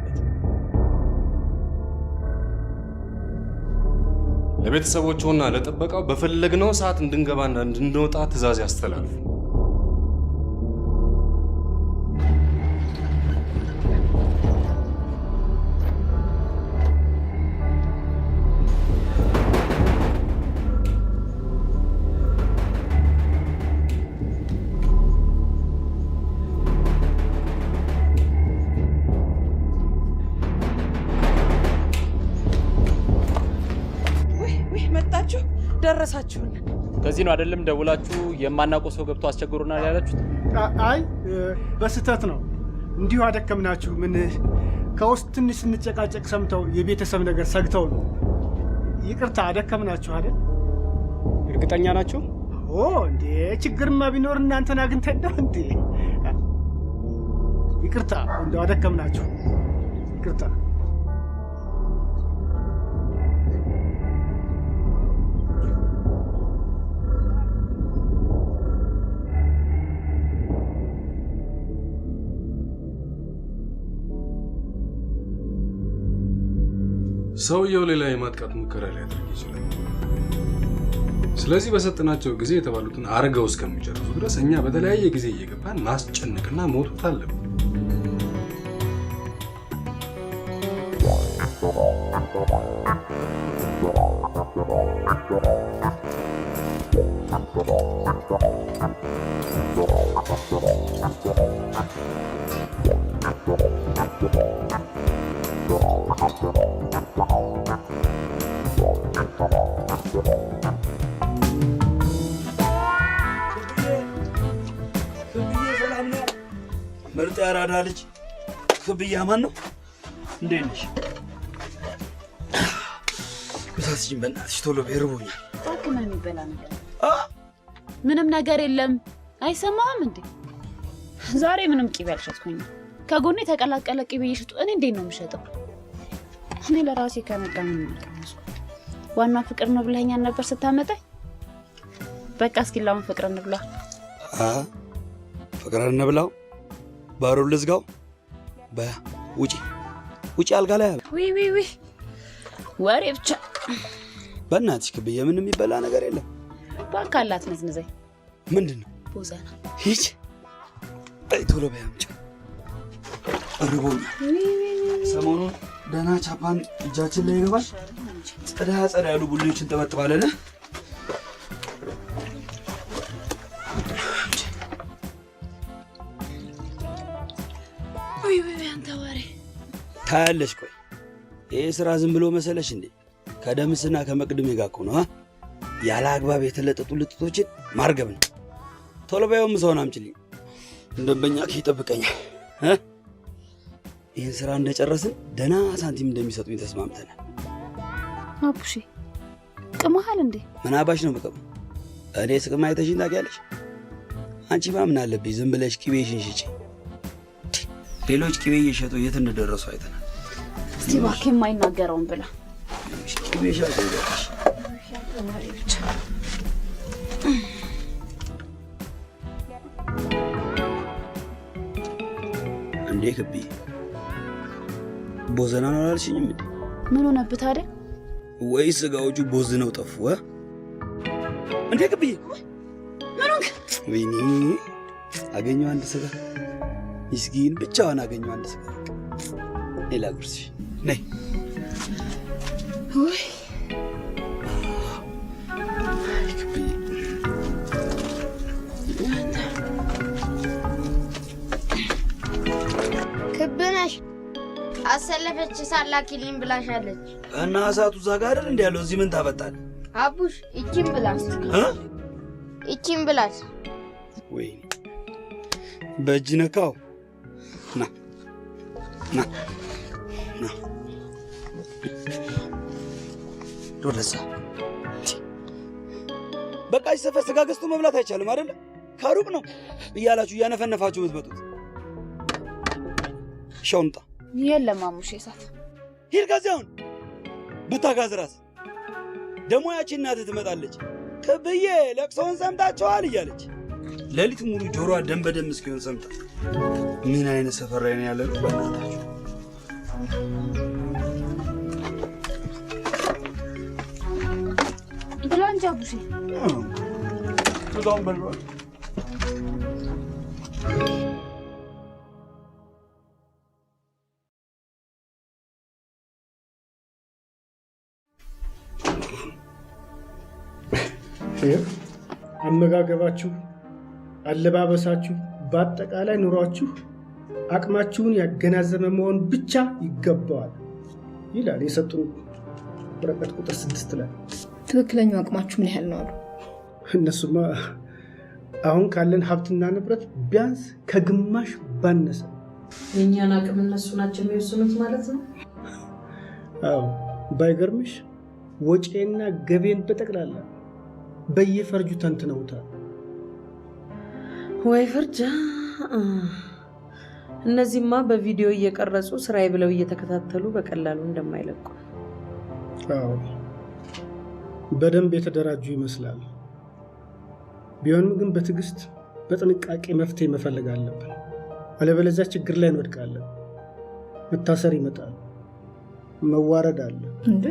ለቤተሰቦቹና ለጥበቃው በፈለግነው ሰዓት እንድንገባና እንድንወጣ ትዕዛዝ ያስተላልፉ። ደረሳችሁ? ከዚህ ነው አይደለም ደውላችሁ የማናውቀው ሰው ገብቶ አስቸግሮናል ያላችሁት? አይ በስተት ነው። እንዲሁ አደከምናችሁ። ምን ከውስጥ ትንሽ ስንጨቃጨቅ ሰምተው የቤተሰብ ነገር ሰግተው ነው። ይቅርታ አደከምናችሁ አይደል? እርግጠኛ ናችሁ? ኦ እንዴ ችግርማ ቢኖር እናንተን አግኝተን ነው እንዴ? ይቅርታ እንደው አደከምናችሁ። ይቅርታ። ሰውየው ሌላ የማጥቃት ሙከራ ሊያደርግ ይችላል። ስለዚህ በሰጠናቸው ጊዜ የተባሉትን አርገው እስከሚጨርሱ ድረስ እኛ በተለያየ ጊዜ እየገባን ማስጨነቅና መውጣት አለብን። ምርጥ ያራዳ ልጅ ክብያ ማን ነው? እንዴት ነሽ? ኩሳስጂን በእናትሽ ቶሎ በርቦኛል። እባክህ ምን የሚበላ ነገር? ምንም ነገር የለም። አይሰማህም እንዴ? ዛሬ ምንም ቂቤ አልሸጥኩኝም። ከጎኔ ተቀላቀለ ቂቤ እየሸጡ እኔ እንዴት ነው የምሸጠው? እኔ ለራሴ ከነጋ ምን ማቀምሱ ዋና ፍቅር ነው ብለኸኛል ነበር ስታመጣኝ። በቃ እስኪ ላውን ፍቅር እንብላ። ፍቅር እንብላው። ባሮ ልዝጋው። ውጪ ውጪ፣ አልጋ ላይ ዊ ወሬ ብቻ። በእናትሽ ክብዬ ምንም የሚበላ ነገር የለም። ባካላት ነዝነዘኝ። ምንድነው? ቦዘና ሂጅ በይ ቶሎ በይ አምጪ። እርቦኛል። ሰሞኑን ደህና ቻፓን እጃችን ላይ ይገባል። ጸዳ ያሉ ቡሌዎችን ተበጥባለን። አንተ ወሬ ታያለሽ። ቆይ ይሄ ስራ ዝም ብሎ መሰለሽ እንዴ? ከደምስና ከመቅድሜ ጋር እኮ ነው። ያለ አግባብ የተለጠጡ ልጥቶችን ማርገብ ነው። ቶሎ በይውም ሰውን አምጪልኝ። ደንበኛ ይጠብቀኛል። ይህን ስራ እንደጨረስን ደህና ሳንቲም እንደሚሰጡኝ ተስማምተናል። አቡሺ ቅመሃል እንዴ? ምን አባሽ ነው የምቀመው? እኔ ስቅም አይተሽኝ ታውቂያለሽ? አንቺ ምን አለብኝ? ዝም ብለሽ ቅቤሽን ሽጪ። ሌሎች ቅቤ እየሸጡ የት እንደደረሱ አይተናል። እስቲ እባክህ የማይናገረውን ብላ። ቅቤ ሻጭ ይደርሽ ብቻ እንዴ ክቢ ቦዘና ነው አላልሽኝም? ምን ሆነብህ ታዲያ? ወይስ ስጋዎቹ ቦዝነው ጠፉ? እንዴ ክቢ ምን ሆንክ? ወይኔ አገኘው አንድ ስጋ ምስኪን ብቻዋን አገኘው አንድ ስጋ። ሌላ ጉርስሽ ነይ። ወይ ክብነሽ አሰለፈች ሳላኪልኝ ብላሻለች። እና እሳቱ እዛ ጋር አይደል እንዴ ያለው? እዚህ ምን ታፈጣል? አቡሽ እቺን ብላስ እቺን ብላስ። ወይ በእጅ ነካው። ና ና ና ዶለሳ በቃ ሰፈር ስጋ ገዝቶ መብላት አይቻልም አይደል? ከሩቅ ነው እያላችሁ እያነፈነፋችሁ የምትመጡት። ሻውንጣ የለም ማሙሽ እሳት ሂድ ከዚያውን ብታጋዝ ራስ ደግሞ ያቺ እናትህ ትመጣለች። ከብዬ ለቅሶውን ሰምታችኋል እያለች ሌሊት ሙሉ ጆሮዋ ደም በደም እስኪሆን ሰምታ። ምን አይነት ሰፈር ላይ ነው ያለነው በእናታችሁ? ብላንጃ ቡሽ በጣም በልዋል። አመጋገባችሁ፣ አለባበሳችሁ፣ በአጠቃላይ ኑሯችሁ አቅማችሁን ያገናዘበ መሆን ብቻ ይገባዋል ይላል የሰጡን ወረቀት ቁጥር 6 ላይ። ትክክለኛው አቅማችሁ ምን ያህል ነው አሉ? እነሱማ አሁን ካለን ሀብትና ንብረት ቢያንስ ከግማሽ ባነሰ። የእኛን አቅም እነሱ ናቸው የሚወስኑት ማለት ነው? አዎ፣ ባይገርምሽ ወጪና ገቤን በጠቅላላ በየፈርጁ ተንትነውታል። ወይ ፍርጃ! እነዚህማ በቪዲዮ እየቀረጹ ስራዬ ብለው እየተከታተሉ በቀላሉ እንደማይለቁ። አዎ በደንብ የተደራጁ ይመስላል። ቢሆንም ግን በትዕግስት በጥንቃቄ መፍትሄ መፈለግ አለብን። አለበለዚያ ችግር ላይ እንወድቃለን። መታሰር ይመጣል፣ መዋረድ አለ። እንዴ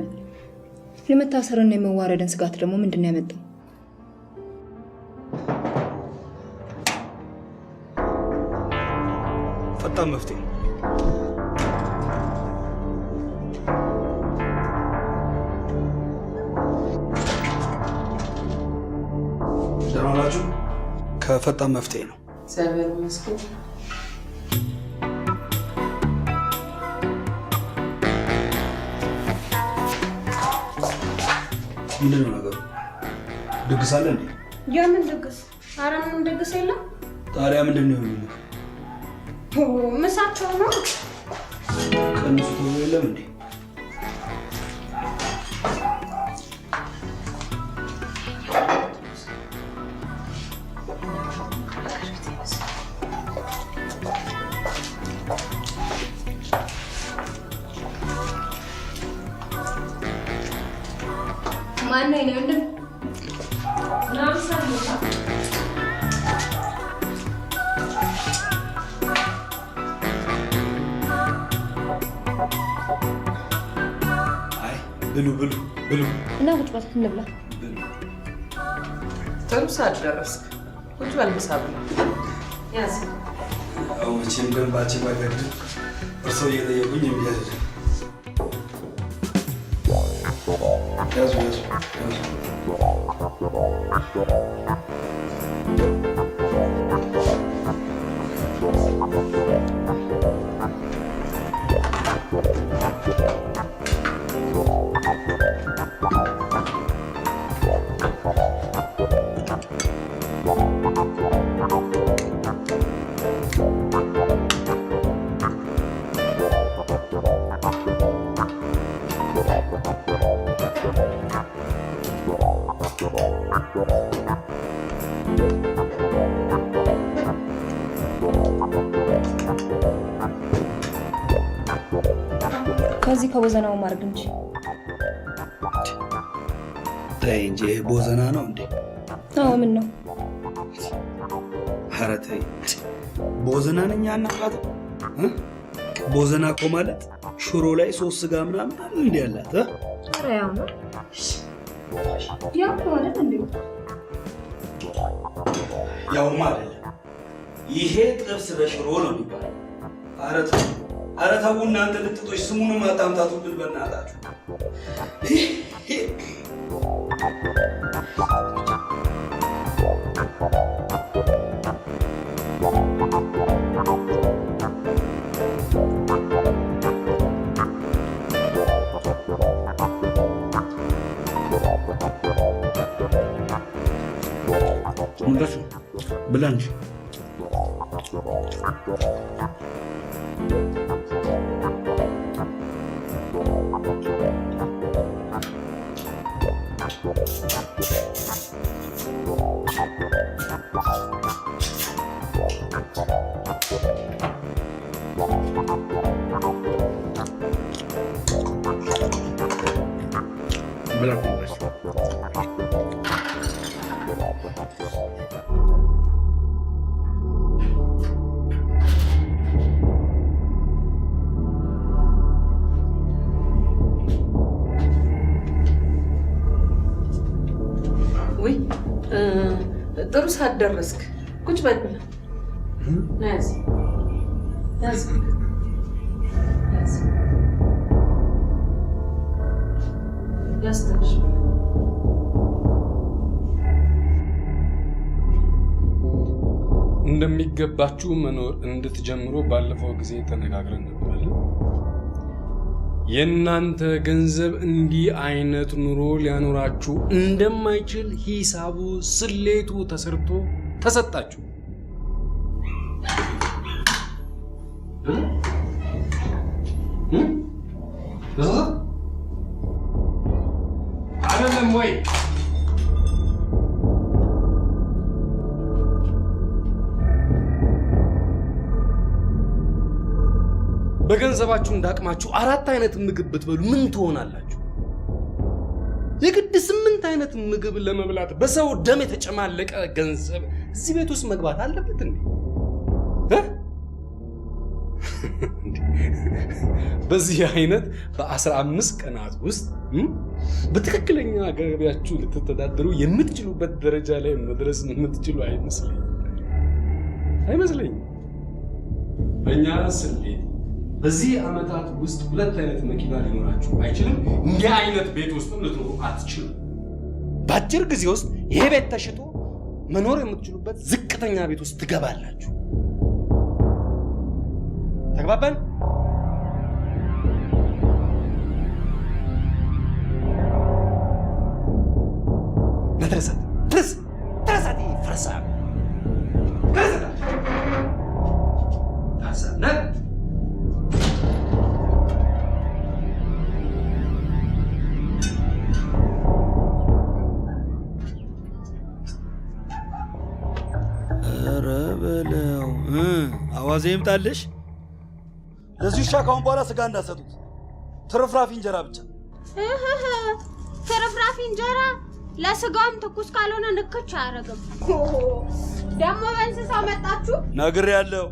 የመታሰርና የመዋረድን ስጋት ደግሞ ምንድን ነው ያመጣው? ፈጣን መፍትሄ ደናላችሁ ከፈጣን መፍትሄ ነው። እግዚአብሔር ይመስገን። ምንድን ነው ነገሩ? ድግስ አለ እንዴ? የምን ድግስ? ኧረ ምንም ድግስ የለም። ታዲያ ምንድን ነው የሚሆነው? ምሳቸው ነው። ቀንሱ ተብሎ የለም እንዴ? ማን ነው ወንድም? ብሉ ብሉ ብሉ እና ቁጭ በል እንብላ። ጥሩ ሰዓት ደረስክ። ቁጭ በል ምሳ ብላ። ያዝ። ያው መቼም ገንባችን ባይገድም እርስዎ እየጠየቁኝ የሚያደርግ ያዙ ያዙ ከዚህ ከቦዘናው ማርግ እንጂ ተይ እንጂ ቦዘና ነው እንዴ? አዎ ምን ነው? ኧረ ተይ ቦዘና ነኝ አናቃት። ቦዘና እኮ ማለት ሽሮ ላይ 3 ስጋ ምናምን አለ እንዴ ያላት? ኧረ ያው ነው። ያው ማለት እንዴ? ያውማ አይደለም ይሄ ጥብስ በሽሮ ነው የሚባለው። ኧረ ተው እናንተ ልጥጦች ስሙንም አታምታቱብን በእናታችሁ። ብላ እንጂ ብላ ወይ ጥሩ ሰዓት ደረስክ። ቁጭ በል ብላ ያዝ ያዝ ያዝ ያስተሽ እንደሚገባችሁ መኖር እንድትጀምሩ ባለፈው ጊዜ ተነጋግረን ነበር። የእናንተ ገንዘብ እንዲህ አይነት ኑሮ ሊያኖራችሁ እንደማይችል ሂሳቡ ስሌቱ ተሰርቶ ተሰጣችሁ። አይደለም ወይ? በገንዘባችሁ እንዳቅማችሁ 4 አይነት ምግብ ብትበሉ ምን ትሆናላችሁ? የግድ 8 አይነት ምግብ ለመብላት በሰው ደም የተጨማለቀ ገንዘብ እዚህ ቤት ውስጥ መግባት አለበት እንዴ? በዚህ አይነት በ15 ቀናት ውስጥ በትክክለኛ ገቢያችሁ ልትተዳደሩ የምትችሉበት ደረጃ ላይ መድረስ የምትችሉ አይመስለኝም። በእኛ ስሌት በዚህ ዓመታት ውስጥ 2 አይነት መኪና ሊኖራችሁ አይችልም። እንዲህ አይነት ቤት ውስጥ ልትኖሩ አትችሉም። በአጭር ጊዜ ውስጥ ይሄ ቤት ተሽጦ መኖር የምትችሉበት ዝቅተኛ ቤት ውስጥ ትገባላችሁ። ተግባባን? መድረሳት ይፍረሳል። ኧረ በለው አዋዜ ይምጣልሽ። ለዚህ ውሻ ካሁን በኋላ ስጋ እንዳሰጡት ትርፍራፊ እንጀራ ብቻ። ትርፍራፊ እንጀራ ለስጋም ትኩስ ካልሆነ ንክች አያደርግም። ደግሞ በእንስሳ መጣችሁ ነግሬያለሁ።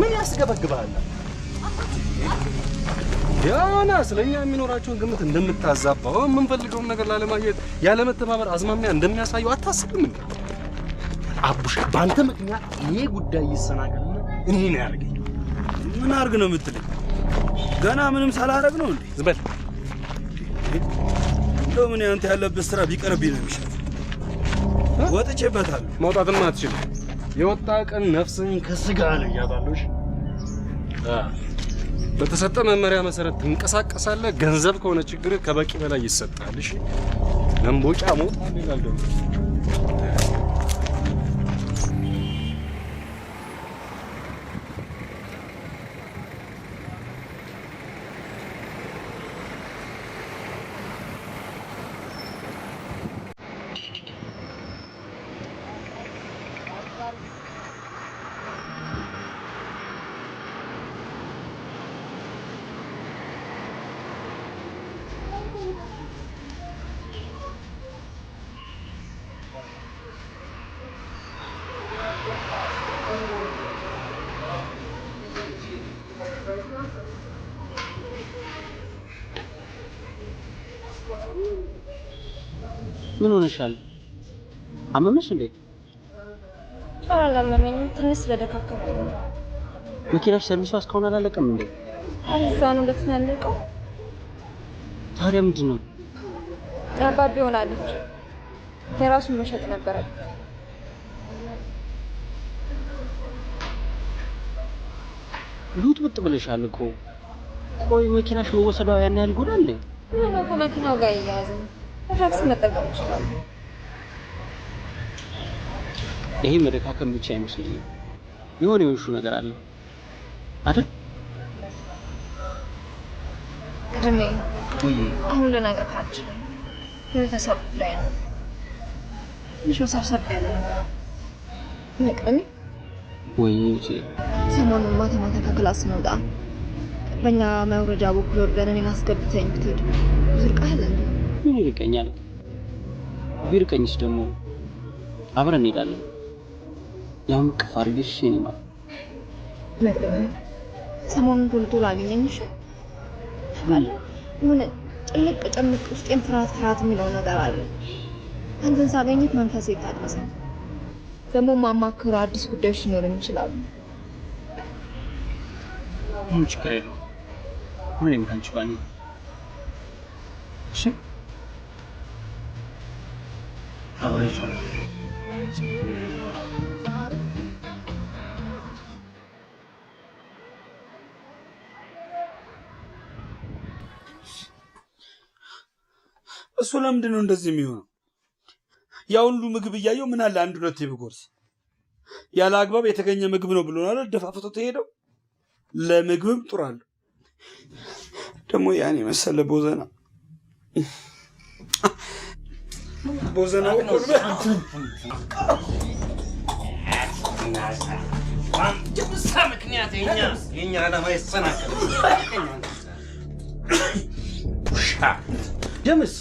ምን ያስገበግባል? ያና ስለኛ የሚኖራቸውን ግምት እንደምታዛባው የምንፈልገውን ነገር ላለማግኘት ያለመተባበር አዝማሚያ እንደሚያሳየው አታስብም እንዴ? አቡሽ በአንተ ምክንያት ይሄ ጉዳይ ይሰናከልና እኔ ነው ያደርገኝ። ምን አድርግ ነው የምትለኝ? ገና ምንም ሳላደርግ ነው እንዴ? ዝም በል። እንደው ምን ያንተ ያለበት ስራ ቢቀርብኝ ነው የሚሻለው። ወጥቼበታለሁ። መውጣትም አትችልም። የወጣ ቀን ነፍስን ከስጋ ላይ ያባሉሽ። በተሰጠ መመሪያ መሰረት ትንቀሳቀሳለህ። ገንዘብ ከሆነ ችግር ከበቂ በላይ ይሰጣል። እሺ ለምቦጫ መውጣት ይላል ደግሞ ምን ሆነሻል? አመመሽ እንዴ? አላመመኝም፣ ትንሽ ስለደካከመኝ። መኪናሽ ሰርቪሱ እስካሁን አላለቀም እንዴ? አልዛኑ ለተናለቀው። ታዲያ ምንድን ነው? አባቢ ሆናለች። የራሱን መሸጥ ነበረበት። ሉጥ ብጥ ብለሻል እኮ። ቆይ መኪናሽ መወሰዷ ያን ያህል ጎዳል? ምን ነው ከመኪናው ጋር እያያዘ ታክሲ መጠቀም ይችላል። ይሄ መደካከም ብቻ አይመስለኝም። የሆነ የውሹ ነገር አለ አይደል? ቅድሜ አሁን ልነግርህ አልችልም። ቤተሰብ ላይ ነው ትንሽ ሰብሰብ ያለ ነገር መቅደም ወይ ሰሞኑን ማታ ማታ ከክላስ እንውጣ፣ በእኛ መውረጃ በኩል ወርደን እኔን አስገብተኝ ብትሄድ ዝርቃል እንዴ? ምን ይርቀኛል? ቢርቀኝስ ደግሞ አብረን እንሄዳለን። ያውም ቅፍ አድርገሽ እኔማ ሰሞኑን ቶሎ ቶሎ አገኘኝሽ ምን ጭንቅ ጭንቅ ውስጤን ፍርሃት የሚለው ነገር አለ። አንተን ሳገኝት መንፈሴ ይታደሳል። ደግሞ ማማክሩ አዲስ ጉዳዮች ሊኖሩኝ ይችላሉ። ምን ችግር የለውም። ሁሌም ከአንቺ ጋር ነኝ። እሺ አብረሽ እሱ ለምንድን ነው እንደዚህ የሚሆነው? ያ ሁሉ ምግብ እያየው ምን አለ አንድ ሁለት ብጎርስ? ያለ አግባብ የተገኘ ምግብ ነው ብሎ ነው ደፋፍቶ ተሄደው። ለምግብም ጥሯል። ደግሞ ያን የመሰለ ቦዘና ምክንያት የኛ ዓላማ ይሰናከል። ደምስ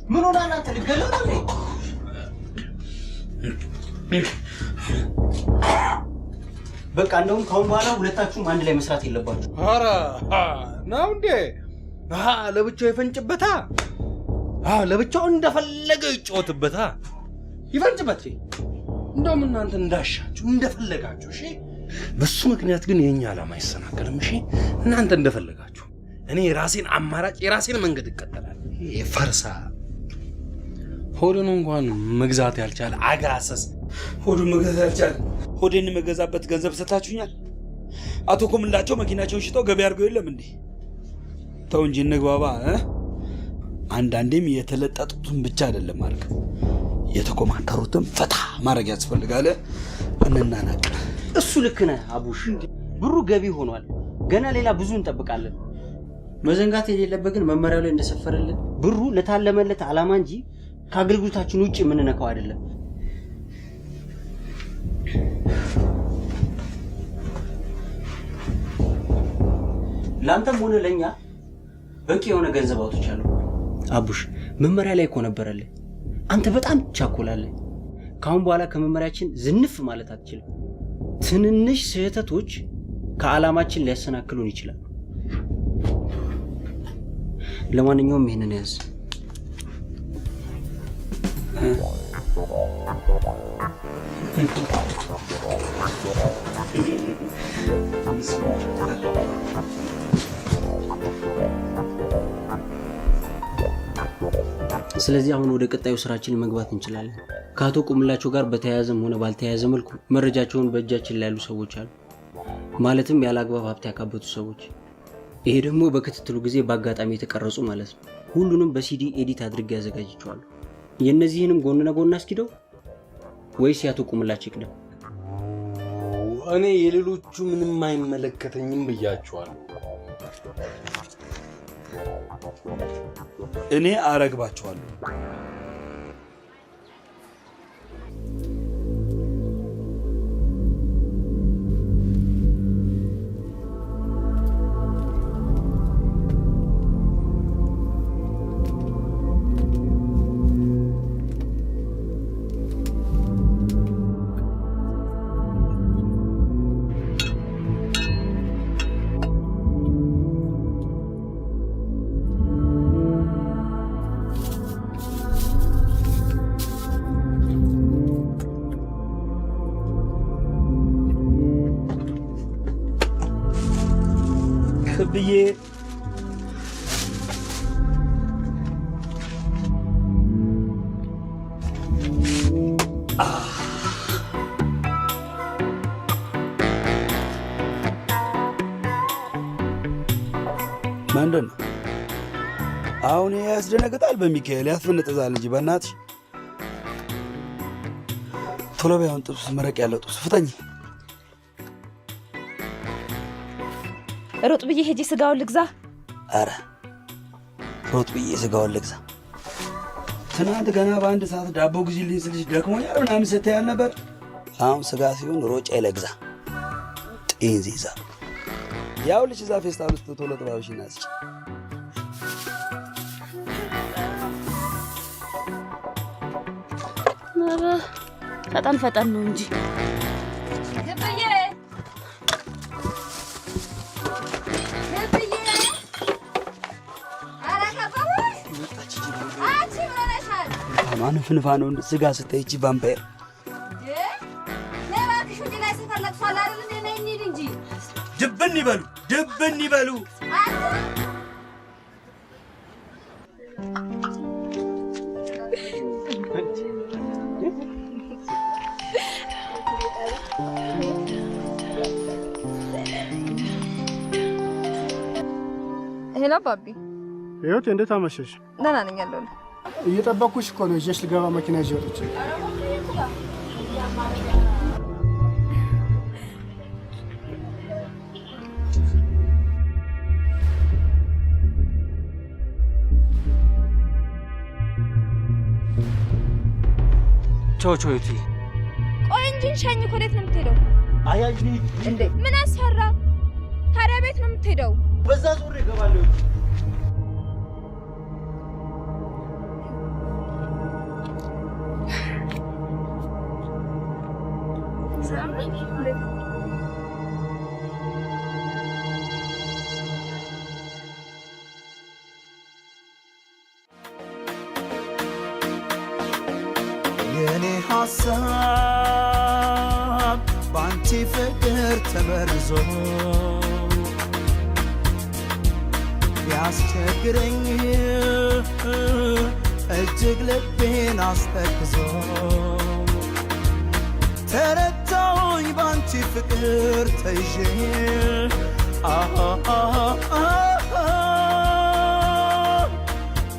ምን ሆነ? አንተ ልገለው ነው? በቃ እንደውም ካሁን በኋላ ሁለታችሁም አንድ ላይ መስራት የለባችሁ። ኧረ ነው እንዴ? ለብቻው ይፈንጭበታ። ለብቻው እንደፈለገ ይጫወትበታ። ይፈንጭበት። እንደውም እናንተ እንዳሻችሁ እንደፈለጋችሁ። እሺ፣ በሱ ምክንያት ግን የኛ ዓላማ አይሰናከልም። እሺ፣ እናንተ እንደፈለጋችሁ። እኔ የራሴን አማራጭ የራሴን መንገድ እከተላለሁ። ፈርሳ ሆዱን እንኳን መግዛት ያልቻለ አጋሰስ ሆዱን መግዛት ያልቻለ ሆዴን መገዛበት ገንዘብ ሰጣችሁኛል። አቶ ኮምላቸው መኪናቸውን ሽጠው ገበያ አድርገው የለም እንዴ? ተው እንጂ እንግባባ። አንዳንዴም የተለጠጡትን ብቻ አይደለም አልክ፣ የተኮማተሩትን ፈታ ማድረግ ያስፈልጋል። እንናናቅ። እሱ ልክ ነህ አቡሽ። ብሩ ገቢ ሆኗል። ገና ሌላ ብዙ እንጠብቃለን። መዘንጋት የሌለበት ግን መመሪያው ላይ እንደሰፈረልን ብሩ ለታለመለት ዓላማ እንጂ ከአገልግሎታችን ውጭ የምንነካው አይደለም። ላንተም ሆነ ለኛ በቂ የሆነ ገንዘብ አውጥቻለሁ። አቡሽ መመሪያ ላይ እኮ ነበረልህ። አንተ በጣም ቻኮላለህ። ካሁን በኋላ ከመመሪያችን ዝንፍ ማለት አትችልም። ትንንሽ ስህተቶች ከዓላማችን ሊያሰናክሉን ይችላል። ለማንኛውም ይሄንን ያዝ። ስለዚህ አሁን ወደ ቀጣዩ ስራችን መግባት እንችላለን። ከአቶ ቁምላቸው ጋር በተያያዘም ሆነ ባልተያያዘ መልኩ መረጃቸውን በእጃችን ላይ ያሉ ሰዎች አሉ። ማለትም ያለ አግባብ ሀብት ያካበቱ ሰዎች። ይሄ ደግሞ በክትትሉ ጊዜ በአጋጣሚ የተቀረጹ ማለት ነው። ሁሉንም በሲዲ ኤዲት አድርጌ ያዘጋጅቸዋለሁ። የእነዚህንም ጎን ለጎን አስኪደው ወይስ ያቶ ቁምላቸው ይቅደም? እኔ የሌሎቹ ምንም አይመለከተኝም ብያቸዋለሁ። እኔ አረግባቸዋለሁ። ብዬ ምንድን ነው አሁን ያስደነግጣል። በሚካኤል ያስፈነጥዛል እንጂ በእናትሽ ቶሎ ቢያውን ጥብስ መረቅ ያለው ጥብስ ፍጠኝ። ሮጥ ብዬ ሄጄ ስጋውን ልግዛ። አረ ሮጥ ብዬ ስጋውን ልግዛ። ትናንት ገና በአንድ ሰዓት ዳቦ ግዢልኝ ስልሽ ደክሞኛል ምናምን ስትያል ነበር። አሁን ስጋ ሲሆን ሮጬ ልግዛ። ጤንዚዛ ያው ልጅ እዛ ፌስታል ውስጥ ቶሎ ጥባብሽ ናስች። ፈጠን ነው እንጂ ማን ፍንፋ ነው እንደ ስጋ ስትይቺ ቫምፓየር ድብን ይበሉ። ሄሎ ባቢ። ህይወት እንዴት አመሸሽ? ደህና ነኝ ያለው። እየጠበኩሽ እኮ ነው። ይዤሽ ልገባ መኪና ይዤ ወጥቼ። ቾ ቾ ዩቲ ቆይ እንጂ ሸኝ እኮ ወዴት ነው የምትሄደው? አያጅኒ እንዴ ምን አስፈራ? ታዲያ ቤት ነው የምትሄደው? በዛ ዙር ይገባለሁ። የኔ ሐሳብ ባንቺ ፍቅር ተመርዞ ቢያስቸግረኝ እጅግ ልቤን አስተክዞ ተረታሁኝ ባንቺ ፍቅር ተይዤ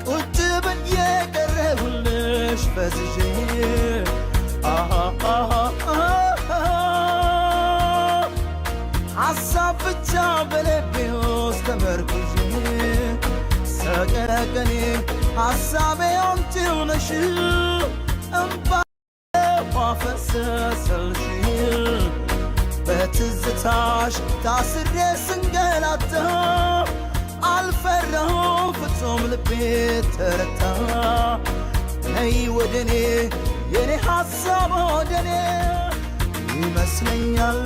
ቁጭ ብዬ ቀረሁልሽ ፈዝዤ ሐሳብ ብቻ በልቤ ውስጥ ተመርኩዤ ሰቀቀኔ ሐሳቤ አንቺው ነሽ እምባ ፈሰሰልሽ በትዝታሽ ታስሬ ስንገላታ አልፈራሁም ፍጹም ልቤ ተረታ። ነይ ወደኔ የኔ ሐሳብ ወደኔ ይመስለኛል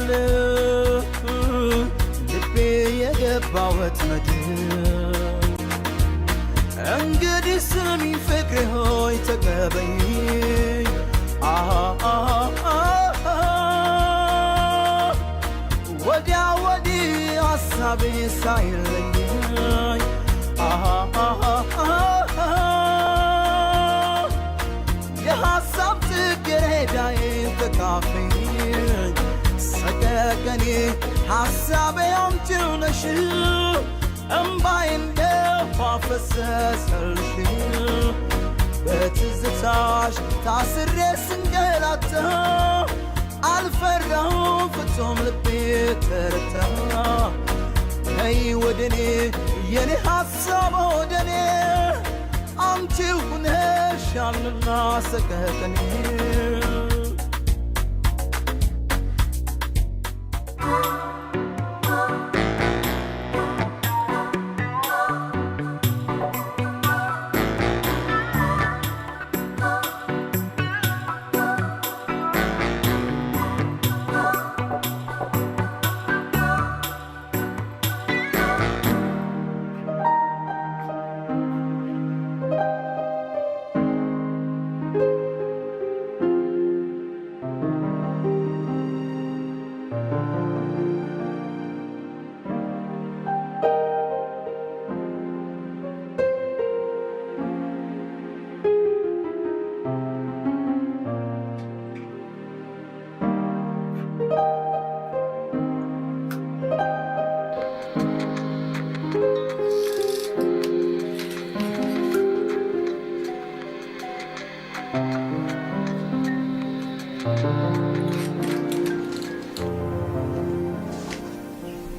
ልቤ የገባው ወጥመድ። እንግዲህ ስሚኝ ፍቅሬ ሆይ ተቀበይኝ ወዲያ ወዲህ ሐሳቤ ሳይለየኝ የሐሳብ ጽጌረዳዬ ተካፈኝ ሰቀቀኔ ሐሳቤ አንቺው ነሽ እምባዬ እንደ ውሃ ፈሰሰልሽ በትዝታሽ ታስሬ ስንገላታ አልፈራሁም ፍጹም ልቤ ተረታ። ነይ ወደኔ የኔ ሐሳብ ወደኔ አንቺው ሁነሻልና ሰቀቀኔ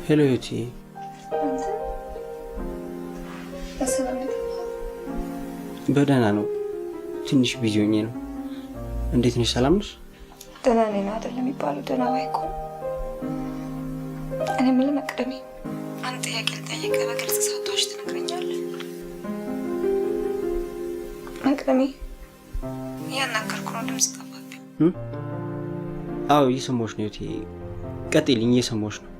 ሄሎ ዩቲ፣ በደህና ነው። ትንሽ ቢዚ ሆኜ ነው። እንዴት ነሽ? ሰላም ነሽ? ደህና ነኝ አይደለም የሚባለው ደህና ባይኮ። እኔ ምን መቅደሜ አንተ ጥያቄ ልጠይቅህ በግልጽ ሳትዋሽ ትነግረኛለህ? መቅደሜ እያናገርኩ ነው፣ ድምፅ ጠፋብኝ። አዎ እየሰማሁሽ ነው ዩቲ፣ ቀጥይልኝ። እየሰማሁሽ ነው።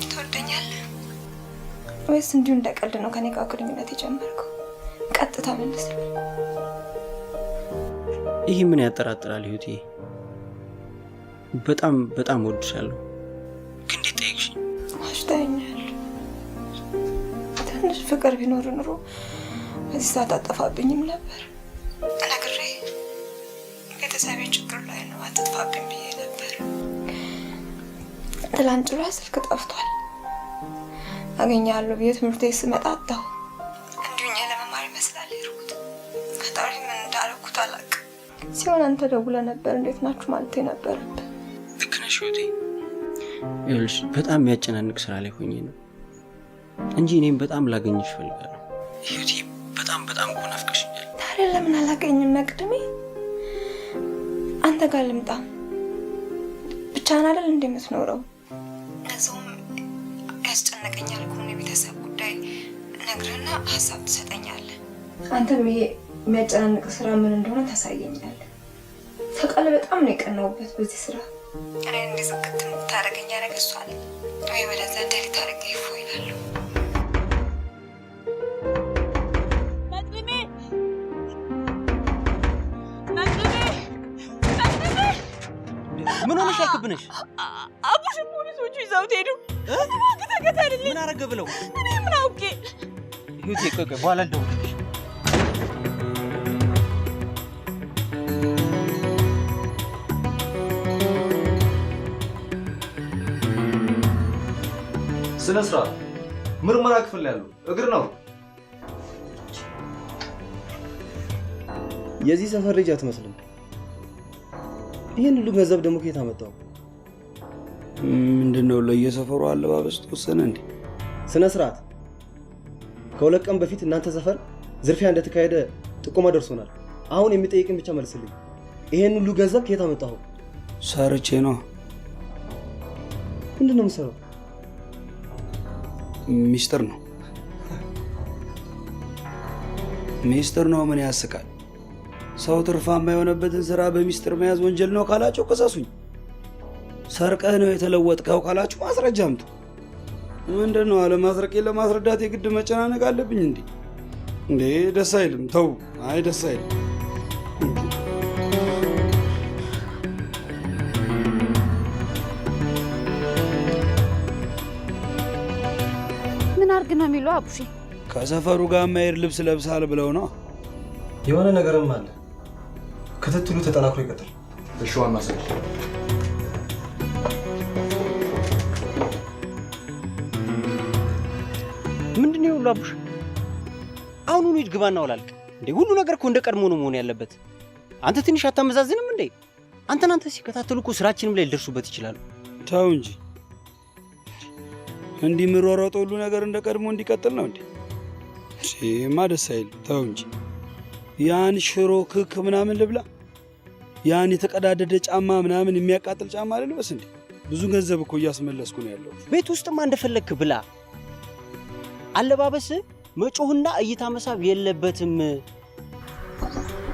ትወደኛለህ ወይስ እንዲሁ እንደ ቀልድ ነው ከኔ ጋር ግንኙነት የጀመርከው? ቀጥታ መልስልኝ። ይህ ምን ያጠራጥራል ህይወቴ? በጣም በጣም ወድሻለሁ። ግን እንዴት ጠይቅሽኝ? ዋሽተኸኛል። ትንሽ ፍቅር ቢኖር ኑሮ በዚህ ሰዓት አጠፋብኝም ነበር። ነግሬ ቤተሰቤ ችግር ላይ ነው አትጥፋብኝ ብዬ ነበር። ትላንት ጭራ ስልክ ጠፍቷል። አገኛለሁ ብዬ ትምህርት ቤት ስመጣ አጣሁ። እንዲሁኝ ለመማር ይመስላል የሄድኩት። ከጣሪ ምን እንዳደረኩት አላውቅም። ሲሆን አንተ ደውለህ ነበር እንዴት ናችሁ ማለት ነበረብህ። ልክ ነሽ ህይወቴ። ይኸውልሽ በጣም የሚያጨናንቅ ስራ ላይ ሆኜ ነው እንጂ እኔም በጣም ላገኝሽ እፈልጋለሁ ህይወቴ። በጣም በጣም እኮ ናፍቀሽኛል። ታዲያ ለምን አላገኝም መቅደሜ? አንተ ጋር ልምጣ። ብቻህን አይደል እንደምትኖረው? እዛውም ያስጨነቀኛል እኮ ነው የቤተሰብ ጉዳይ። ነግረህና ሀሳብ ትሰጠኛለህ። አንተም ይሄ የሚያጨናንቅ ስራ ምን እንደሆነ ታሳየኛለህ። ተቃለ በጣም ነው የቀናውበት በዚህ ስራ። እኔ እንደዚህ ዝቅት ታረገኛ ነገር እሷ አለ ወይ ወደዛ ደሊ ታረገ ይፎ ይላል። ምን ሆነሽ? አልክብነሽ አቡሽ ፖሊሶቹ ይዘውት ሄዱ። ተከታተልልኝ። ምን አረገ ብለው? እኔ ምን አውቄ። ህይወቴ ቆይ ቆይ፣ በኋላ ልደውልልሽ። ስነ ስርዓት ምርመራ ክፍል ያለው እግር ነው። የዚህ ሰፈር ልጅ አትመስልም። ይሄን ሁሉ ገንዘብ ደግሞ ከየት አመጣው? ምንድነው ለየሰፈሩ አለባበስ ተወሰነ እንዴ? ስነ ስርዓት። ከሁለት ቀን በፊት እናንተ ሰፈር ዝርፊያ እንደተካሄደ ጥቆማ ደርሶናል። አሁን የሚጠይቅን ብቻ መልስልኝ። ይሄን ሁሉ ገንዘብ ከየት አመጣው? ሰርቼ ነው። ምንድነው የምትሰራው? ሚስጥር ነው። ሚስጥር ነው። ምን ያስቃል? ሰው ትርፋማ የሆነበትን ስራ በሚስጥር መያዝ ወንጀል ነው ካላችሁ ከሰሱኝ። ሰርቀህ ነው የተለወጥከው ካላችሁ ማስረጃ አምጡ። ምንድነው አለማስረቄን ለማስረዳት የግድ መጨናነቅ አለብኝ እንዴ? እንዴ ደስ አይልም። ተው። አይ ደስ አይልም። ምን አርግ ነው የሚለው አቡሼ? ከሰፈሩ ጋር ማየር ልብስ ለብሳል ብለው ነው። የሆነ ነገርም አለ። ክትትሉ ተጠናክሮ ይቀጥል። እሺ ዋና ሰው ምንድነው ሁሉ አቡሽ? አሁኑኑ ሂድ ግባና ወላልቅ እንዴ! ሁሉ ነገር እኮ እንደ ቀድሞ ነው መሆን ያለበት። አንተ ትንሽ አታመዛዝንም እንዴ? አንተ ሲከታተሉ እኮ ስራችንም ላይ ሊደርሱበት ይችላሉ። ተው እንጂ እንዲህ ምሮሮጠው ሁሉ ነገር እንደ ቀድሞ እንዲቀጥል ነው እንዴ? እሺማ ደስ አይልም። ተው እንጂ ያን ሽሮ ክክ ምናምን ልብላ? ያን የተቀዳደደ ጫማ ምናምን የሚያቃጥል ጫማ ልልበስ እንዴ? ብዙ ገንዘብ እኮ እያስመለስኩ ነው ያለው። ቤት ውስጥማ እንደፈለክ ብላ። አለባበስ መጮህና እይታ መሳብ የለበትም።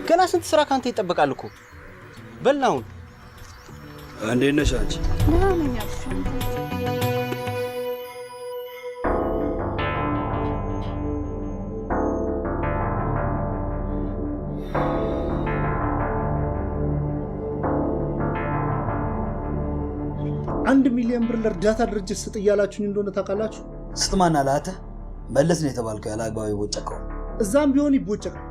ገና ስንት ስራ ካንተ ይጠበቃል እኮ። በላውን እንዴት ነሽ አንቺ? ደህና ነኝ አቡሽ። $1 ሚሊዮን ለእርዳታ ድርጅት ስጥ እያላችሁኝ እንደሆነ ታውቃላችሁ? ስትማና ላተ መለስ ነው የተባልከው። ያለ አግባብ ይቦጨቀው። እዛም ቢሆን ይቦጨቃል።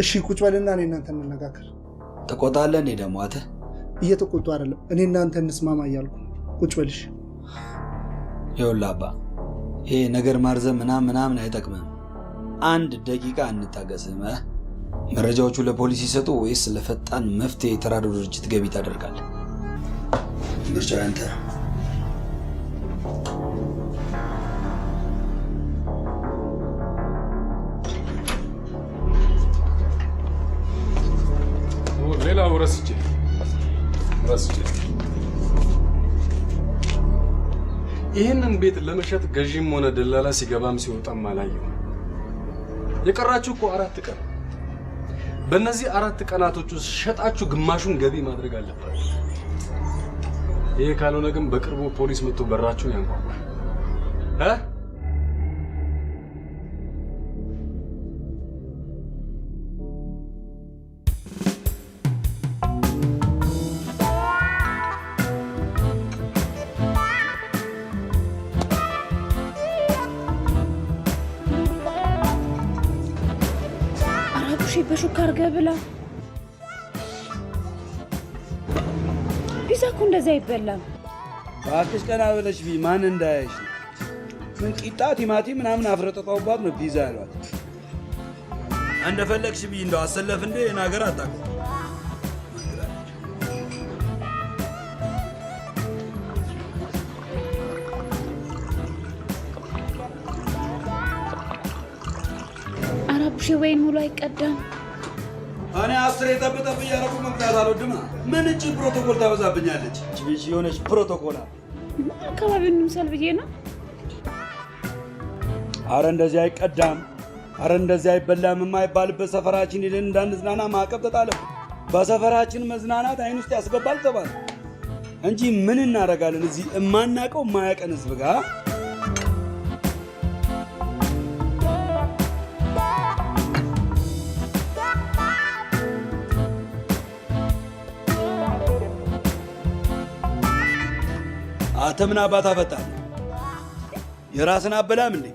እሺ ቁጭ በልና እኔ እናንተ እንነጋገር። ተቆጣለህ እንዴ ደግሞ? አተ እየተቆጡ አይደለም፣ እኔ እናንተ እንስማማ እያልኩ። ቁጭ በልሽ። ይኸውልህ አባ፣ ይሄ ነገር ማርዘም ምናምን አይጠቅምም። 1 ደቂቃ እንታገስም። መረጃዎቹ ለፖሊስ ይሰጡ ወይስ ለፈጣን መፍትሄ የተራድኦ ድርጅት ገቢ ታደርጋለህ? ምርጫው ያንተ ነው። ሌላው ረስቼ ይህንን ቤት ለመሸጥ ገዢም ሆነ ደላላ ሲገባም ሲወጣም አላየሁም። የቀራችሁ እኮ 4 ቀን። በእነዚህ 4 ቀናቶች ውስጥ ሸጣችሁ ግማሹን ገቢ ማድረግ አለባችሁ። ይሄ ካልሆነ ግን በቅርቡ ፖሊስ መጥቶ በራችሁን ያንኳኳል። በሹካ አድርገህ ብላ። ፒዛ እኮ እንደዛ አይበላም። እባክሽ ቀና ብለሽ ቢ ማን እንዳያይሽ። ምን ቂጣ ቲማቲም ምናምን አፍረጠጣውባት ነው ፒዛ ያሏት። እንደፈለግሽ ቢ እንደው አሰለፍ እንደ የናገር አጣቁ። አራቡሽ ወይን ሙሉ አይቀዳም። እኔ 10 የጠብጠብ እያደረጉ መቅዳት አልወድም። ምን እጅ ፕሮቶኮል ታበዛብኛለች? እቺ የሆነች ፕሮቶኮል አካባቢውን እንምሰል ብዬ ነው። አረ እንደዚህ አይቀዳም፣ አረ እንደዚህ አይበላም የማይባልበት ሰፈራችን ሄደን እንዳንዝናና ማዕቀብ ተጣለብን። በሰፈራችን መዝናናት አይን ውስጥ ያስገባል ተባለ እንጂ ምን እናደርጋለን እዚህ የማናውቀው የማያውቀን ህዝብ ጋር። አንተ ምን አባት አፈጣህ? የራስን አበላም እንዴ?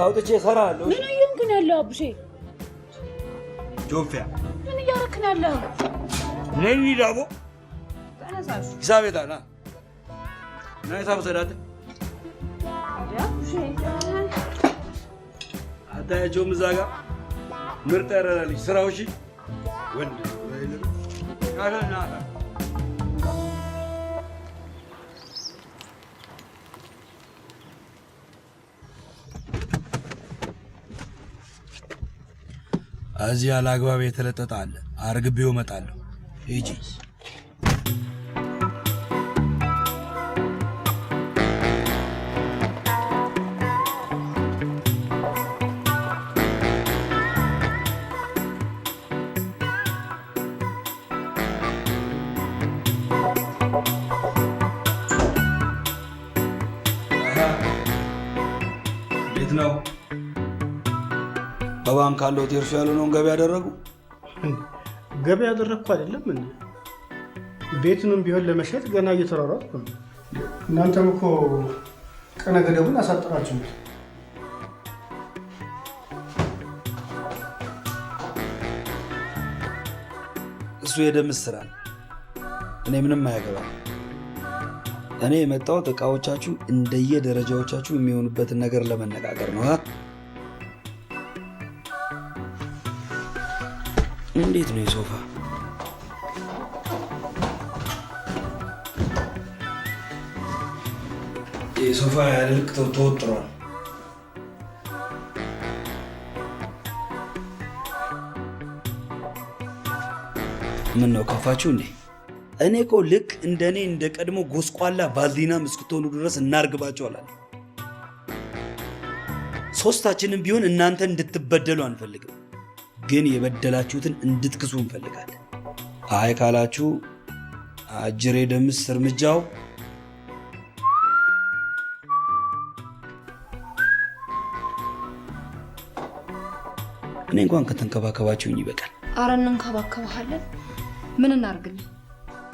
አውጥቼ እሰራለሁ። ምን እየሆንክ ነው ያለው አቡሼ? ጆፊያ ምን እያደረክ ነው ያለው? ነኝ ዳቦ ተነሳሽ። ሂሳብ የታል? እና ሂሳብ ሰዳት አቡሼ አታያቸውም? እዛ ጋር ምርጥ ያረዳልኝ ስራው። እሺ ወንድ ካለና እዚህ ያላግባብ የተለጠጠ አለ። አርግቤው እመጣለሁ። ሂጂ። እንዴት ነው? በባንክ ካለው ቴርሱ ያልሆነውን ገቢ ያደረጉ? ገቢ ያደረግኩ አይደለም እንዴ? ቤቱንም ቢሆን ለመሸጥ ገና እየተሯሯጥኩ ነው። እናንተም እኮ ቀነ ገደቡን አሳጥራችሁ። እሱ የደምስ ስራ ነው። እኔ ምንም አያገባም። እኔ የመጣሁት እቃዎቻችሁ እንደየደረጃዎቻችሁ የሚሆኑበትን ነገር ለመነጋገር ነው። እንዴት ነው የሶፋ? የሶፋ ያለ ልክ ተወጥሯል። ምን ነው ከፋችሁ እንዴ? እኔ እኮ ልክ እንደኔ እንደ ቀድሞ ጎስቋላ ባልዲና እስክትሆኑ ድረስ እናርግባቸዋለን። ሶስታችንም ቢሆን እናንተ እንድትበደሉ አንፈልግም፣ ግን የበደላችሁትን እንድትክሱ እንፈልጋለን። አይ ካላችሁ አጅሬ ደምስ እርምጃው እኔ እንኳን ከተንከባከባችሁኝ ይበቃል። አረ እንንከባከባለን። ምን እናርግልህ?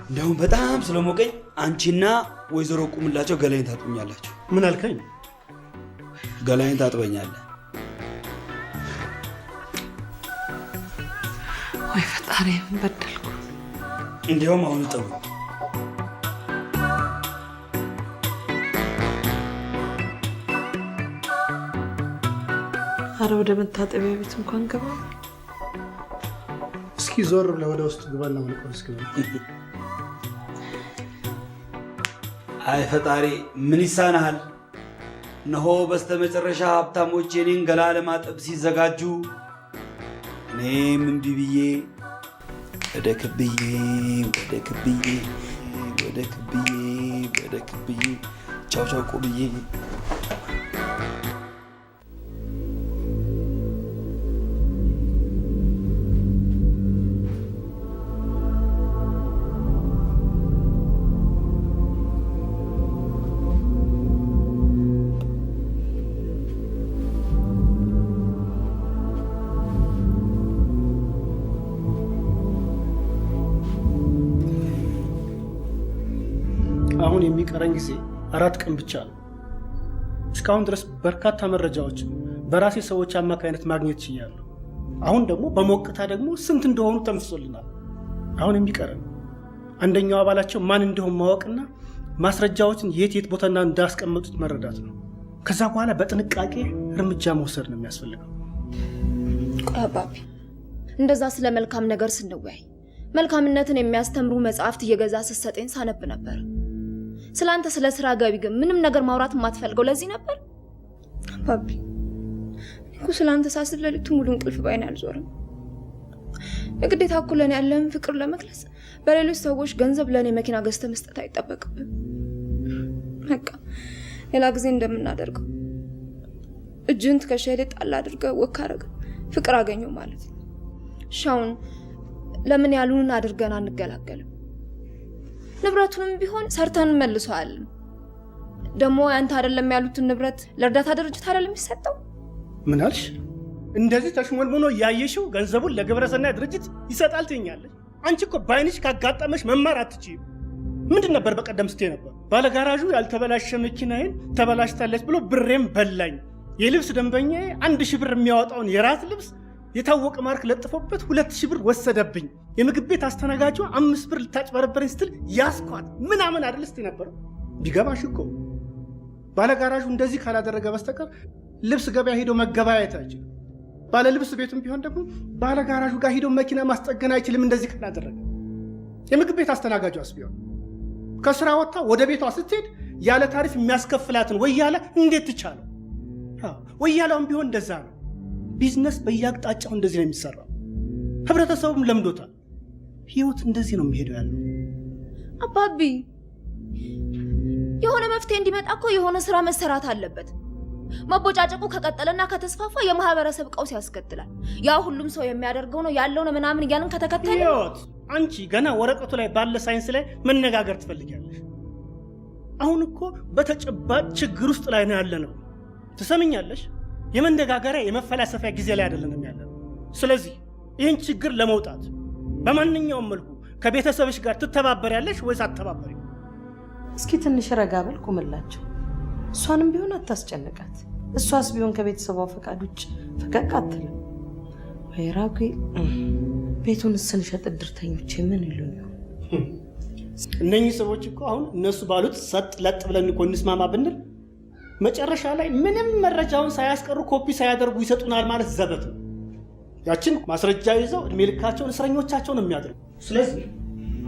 እንደውም በጣም ስለሞቀኝ አንቺና ወይዘሮ ቁምላቸው ገላይን ታጥቡኛላችሁ። ምን አልከኝ? ገላይን ታጥበኛለህ። ወይ ፈጣሪ፣ ምን በደልኩ? እንዲያውም አሁን ጠቡ። አረ ወደ መታጠቢያ ቤት እንኳን ገባ። እስኪ ዞር ብለህ ወደ ውስጥ ግባና ወልቀው እስኪ። አይ ፈጣሪ ምን ይሳናል? እነሆ በስተመጨረሻ ሀብታሞች የኔን ገላ ለማጠብ ሲዘጋጁ እኔም እምቢ ብዬ ወደ ክብዬ ቻው ቻው ቁብዬ አሁን የሚቀረኝ ጊዜ 4 ቀን ብቻ ነው። እስካሁን ድረስ በርካታ መረጃዎችን በራሴ ሰዎች አማካይነት ማግኘት ችያለሁ። አሁን ደግሞ በሞቅታ ደግሞ ስንት እንደሆኑ ተንፍሶልናል። አሁን የሚቀረን አንደኛው አባላቸው ማን እንደሆነ ማወቅና ማስረጃዎችን የት ቦታና እንዳስቀመጡት መረዳት ነው። ከዛ በኋላ በጥንቃቄ እርምጃ መውሰድ ነው የሚያስፈልገው። ቆይ አባቢ፣ እንደዛ ስለ መልካም ነገር ስንወያይ መልካምነትን የሚያስተምሩ መጽሐፍት እየገዛ ስትሰጠኝ ሳነብ ነበር። ስላንተ ስለ ስራ ገቢ ግን ምንም ነገር ማውራት የማትፈልገው ለዚህ ነበር? አባቢ እኮ ስላንተ ሳስብ ሌሊቱን ሙሉ እንቅልፍ ባይኔ አልዞርም። የግዴታ እኮ ለኔ ያለህን ፍቅር ለመግለጽ በሌሎች ሰዎች ገንዘብ ለኔ መኪና ገዝተህ መስጠት አይጠበቅብም። በቃ ሌላ ጊዜ እንደምናደርገው እጅን ትከሻዬ ላይ ጣል አድርገህ ወክ አደረገ ፍቅር አገኘው ማለት ነው። ሻውን ለምን ያሉን አድርገን አንገላገልም? ንብረቱንም ቢሆን ሰርተን መልሰዋል። ደግሞ አንተ አይደለም ያሉትን ንብረት ለእርዳታ ድርጅት አይደለም የሚሰጠው? ምን አልሽ? እንደዚህ ተሽሞንሞኖ ያየሽው ገንዘቡን ለግብረሰናይ ድርጅት ይሰጣል ትኛለሽ? አንቺ እኮ ባይንሽ ካጋጠመሽ መማር አትችይም። ምንድን ነበር በቀደም ስትይ ነበር? ባለጋራዡ ያልተበላሸ መኪናዬን ተበላሽታለች ብሎ ብሬም በላኝ። የልብስ ደንበኛዬ 1000 ብር የሚያወጣውን የራት ልብስ የታወቀ ማርክ ለጥፎበት 2000 ብር ወሰደብኝ። የምግብ ቤት አስተናጋጇ 5 ብር ልታጭበረበረኝ ስትል ያስኳት ምናምን አይደል ስትይ ነበር? ቢገባሽ እኮ ባለጋራዡ እንደዚህ ካላደረገ በስተቀር ልብስ ገበያ ሄዶ መገበያየት አይችልም። ባለ ልብስ ቤቱም ቢሆን ደግሞ ባለጋራዡ ጋር ሄዶ መኪና ማስጠገን አይችልም እንደዚህ ካላደረገ። የምግብ ቤት አስተናጋጇስ ቢሆን ከስራ ወጥታ ወደ ቤቷ ስትሄድ ያለ ታሪፍ የሚያስከፍላትን ወያለ እንዴት ትቻለው? ወያላውም ቢሆን እንደዛ ነው። ቢዝነስ በየአቅጣጫው እንደዚህ ነው የሚሰራው። ህብረተሰቡም ለምዶታል። ህይወት እንደዚህ ነው የሚሄደው ያለው። አባቢ የሆነ መፍትሄ እንዲመጣ እኮ የሆነ ስራ መሰራት አለበት። መቦጫጨቁ ከቀጠለና ከተስፋፋ የማህበረሰብ ቀውስ ያስከትላል። ያ ሁሉም ሰው የሚያደርገው ነው ያለው ነው ምናምን እያልን ከተከተለ ህይወት አንቺ ገና ወረቀቱ ላይ ባለ ሳይንስ ላይ መነጋገር ትፈልጊያለሽ። አሁን እኮ በተጨባጭ ችግር ውስጥ ላይ ነው ያለነው። ትሰምኛለሽ? የመነጋገሪያ የመፈላሰፊያ ጊዜ ላይ አይደለንም ያለነው። ስለዚህ ይህን ችግር ለመውጣት በማንኛውም መልኩ ከቤተሰብሽ ጋር ትተባበሪያለሽ ወይስ አትተባበሪ? እስኪ ትንሽ ረጋ በል ቁምላቸው። እሷንም ቢሆን አታስጨንቃት። እሷስ ቢሆን ከቤተሰቧ ፈቃድ ውጭ ፈቀቅ አትልም። ወይራኩ ቤቱን ስንሸጥ እድርተኞች ምን ይሉን? እነኚህ ሰዎች እኮ አሁን እነሱ ባሉት ሰጥ ለጥ ብለን እኮ እንስማማ ብንል መጨረሻ ላይ ምንም መረጃውን ሳያስቀሩ ኮፒ ሳያደርጉ ይሰጡናል ማለት ዘበት ነው። ያችን ማስረጃ ይዘው እድሜ ልካቸውን እስረኞቻቸውን የሚያደርጉ። ስለዚህ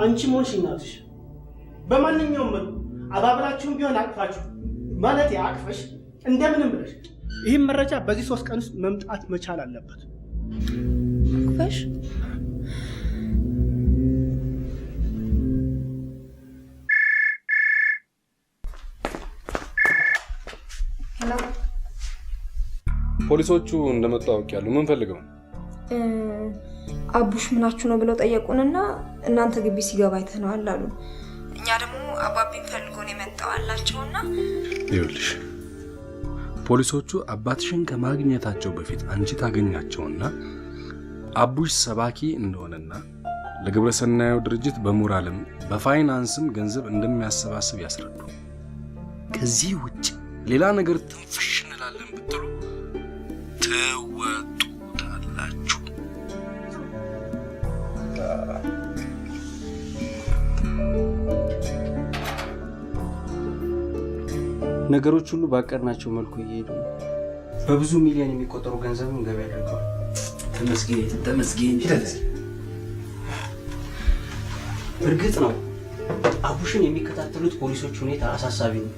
አንቺ ሞንሽ እናትሽ በማንኛውም መልኩ አባብላችሁም ቢሆን አቅፋችሁ ማለት አቅፈሽ እንደምንም ብለሽ ይህን መረጃ በዚህ 3 ቀን ውስጥ መምጣት መቻል አለበት። አቅፈሽ ፖሊሶቹ እንደመጡ አውቄያለሁ። ምን ፈልገው? አቡሽ ምናችሁ ነው ብለው ጠየቁንና እናንተ ግቢ ሲገባ አይተነዋል አሉ። እኛ ደግሞ አባቢን ፈልጎን የመጣው አላቸውና ይኸውልሽ ፖሊሶቹ አባትሽን ከማግኘታቸው በፊት አንቺ ታገኛቸውና አቡሽ ሰባኪ እንደሆነና ለግብረሰናዩ ድርጅት በሞራልም በፋይናንስም ገንዘብ እንደሚያሰባስብ ያስረዱ። ከዚህ ውጭ ሌላ ነገር ትንፍሽ እንላለን ብትሉ ትወጡታላችሁ። ነገሮች ሁሉ ባቀድናቸው መልኩ እየሄዱ ነው። በብዙ ሚሊዮን የሚቆጠሩ ገንዘብም ገበያ አድርገዋል። ተመስገን ተመስገን። እርግጥ ነው አቡሽን የሚከታተሉት ፖሊሶች ሁኔታ አሳሳቢ ነው።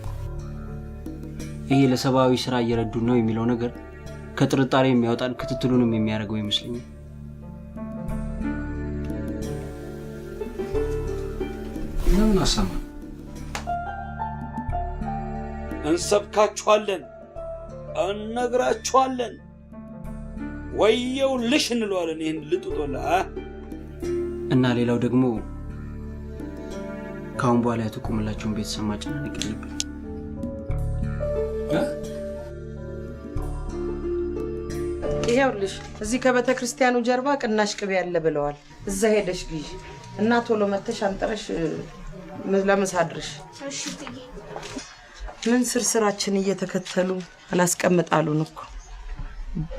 ይሄ ለሰብአዊ ስራ እየረዱ ነው የሚለው ነገር ከጥርጣሬ የሚያወጣን ክትትሉንም የሚያደርገው ይመስለኛል። ለምን አሰማ? እንሰብካችኋለን፣ እንነግራችኋለን፣ ወየው ልሽ እንለዋለን። ይህን ልጥጦላ እና ሌላው ደግሞ ካሁን በኋላ የተቆመላቸውን ቤተሰብ ማጨናነቅ የለብን። ይሄውልሽ እዚህ ከቤተ ክርስቲያኑ ጀርባ ቅናሽ ቅቤ ያለ ብለዋል። እዛ ሄደሽ ግዢ እና ቶሎ መተሽ አንጠረሽ ለምሳድርሽ። እሺ ትዬ። ምን ስርስራችን እየተከተሉ አላስቀምጣሉን እኮ።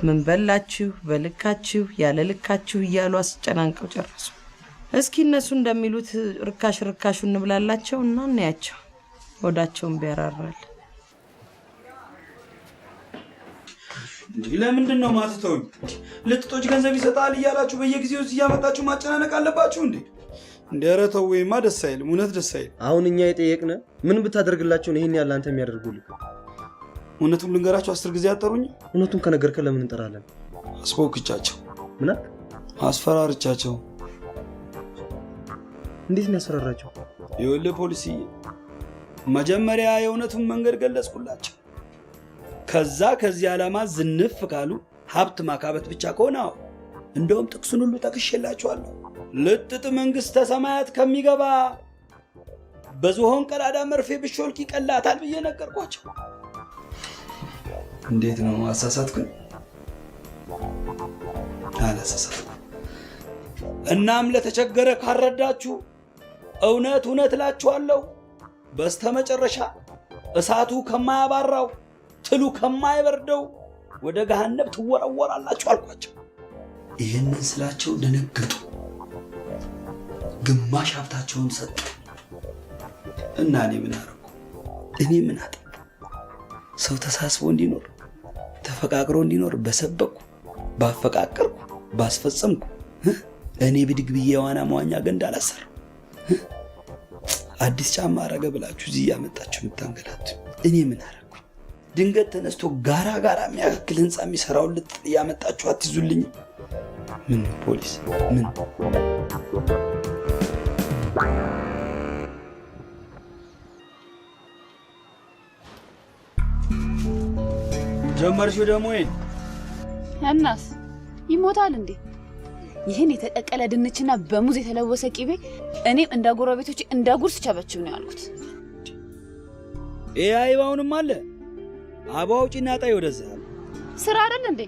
ምን በላችሁ በልካችሁ ያለ ልካችሁ እያሉ አስጨናንቀው ጨረሱ። እስኪ እነሱ እንደሚሉት ርካሽ ርካሹ እንብላላቸው እና እናያቸው ወዳቸውን ቢያራራል። ለምንድን ነው ማትተውኝ? ልጥጦች ገንዘብ ይሰጣል እያላችሁ በየጊዜው እዚህ እያመጣችሁ ማጨናነቅ አለባችሁ እንዴ? ኧረ ተው፣ ወይማ ደስ አይልም፣ እውነት ደስ አይልም። አሁን እኛ የጠየቅነ ምን ብታደርግላቸው ነው ይሄን ያለ አንተ የሚያደርጉልህ? እውነቱን ልንገራቸው 10 ጊዜ አጠሩኝ። እውነቱን ከነገርከን ለምን እንጠራለን? አስፎክቻቸው። ምን አስፈራርቻቸው። እንዴት ነው ያስፈራራቸው? ይኸውልህ ፖሊስዬ፣ መጀመሪያ የእውነቱን መንገድ ገለጽኩላቸው። ከዛ ከዚህ ዓላማ ዝንፍ ካሉ ሀብት ማካበት ብቻ ከሆነ እንደውም ጥቅሱን ሁሉ ጠቅሼላችኋለሁ። ልጥጥ መንግስተ ሰማያት ከሚገባ በዝሆን ቀዳዳ መርፌ ብሾልክ ይቀላታል ብዬ ነገርኳቸው። እንዴት ነው አሳሳትኩኝ? አላሳሳትኩም። እናም ለተቸገረ ካረዳችሁ እውነት እውነት እላችኋለሁ በስተመጨረሻ እሳቱ ከማያባራው ትሉ ከማይበርደው ወደ ገሃነም ትወረወራላችሁ አልኳቸው። ይህንን ስላቸው ደነገጡ። ግማሽ ሀብታቸውን ሰጡ እና እኔ ምን አደረኩ? እኔ ምን አጠፋ? ሰው ተሳስቦ እንዲኖር ተፈቃቅሮ እንዲኖር በሰበኩ፣ ባፈቃቀርኩ፣ ባስፈጸምኩ እኔ ብድግ ብዬ የዋና መዋኛ ገንዳ አላሰራም። አዲስ ጫማ አረገ ብላችሁ እዚህ ያመጣችሁ የምታንገላቱ እኔ ምን አደረኩ? ድንገት ተነስቶ ጋራ የሚያክል ህንፃ የሚሰራውን ልጥ ያመጣችሁ አትይዙልኝ? ምን ፖሊስ ምን ጀመርሽው ደግሞ? እናስ ይሞታል እንዴ? ይህን የተቀቀለ ድንችና በሙዝ የተለወሰ ቂቤ እኔም እንደ ጎረቤቶች እንደ ጉርስ ቸበችብ ነው ያልኩት። አይባውንም አለ አባውጪና ጣይ ወደዛ ስራ አይደል እንዴ?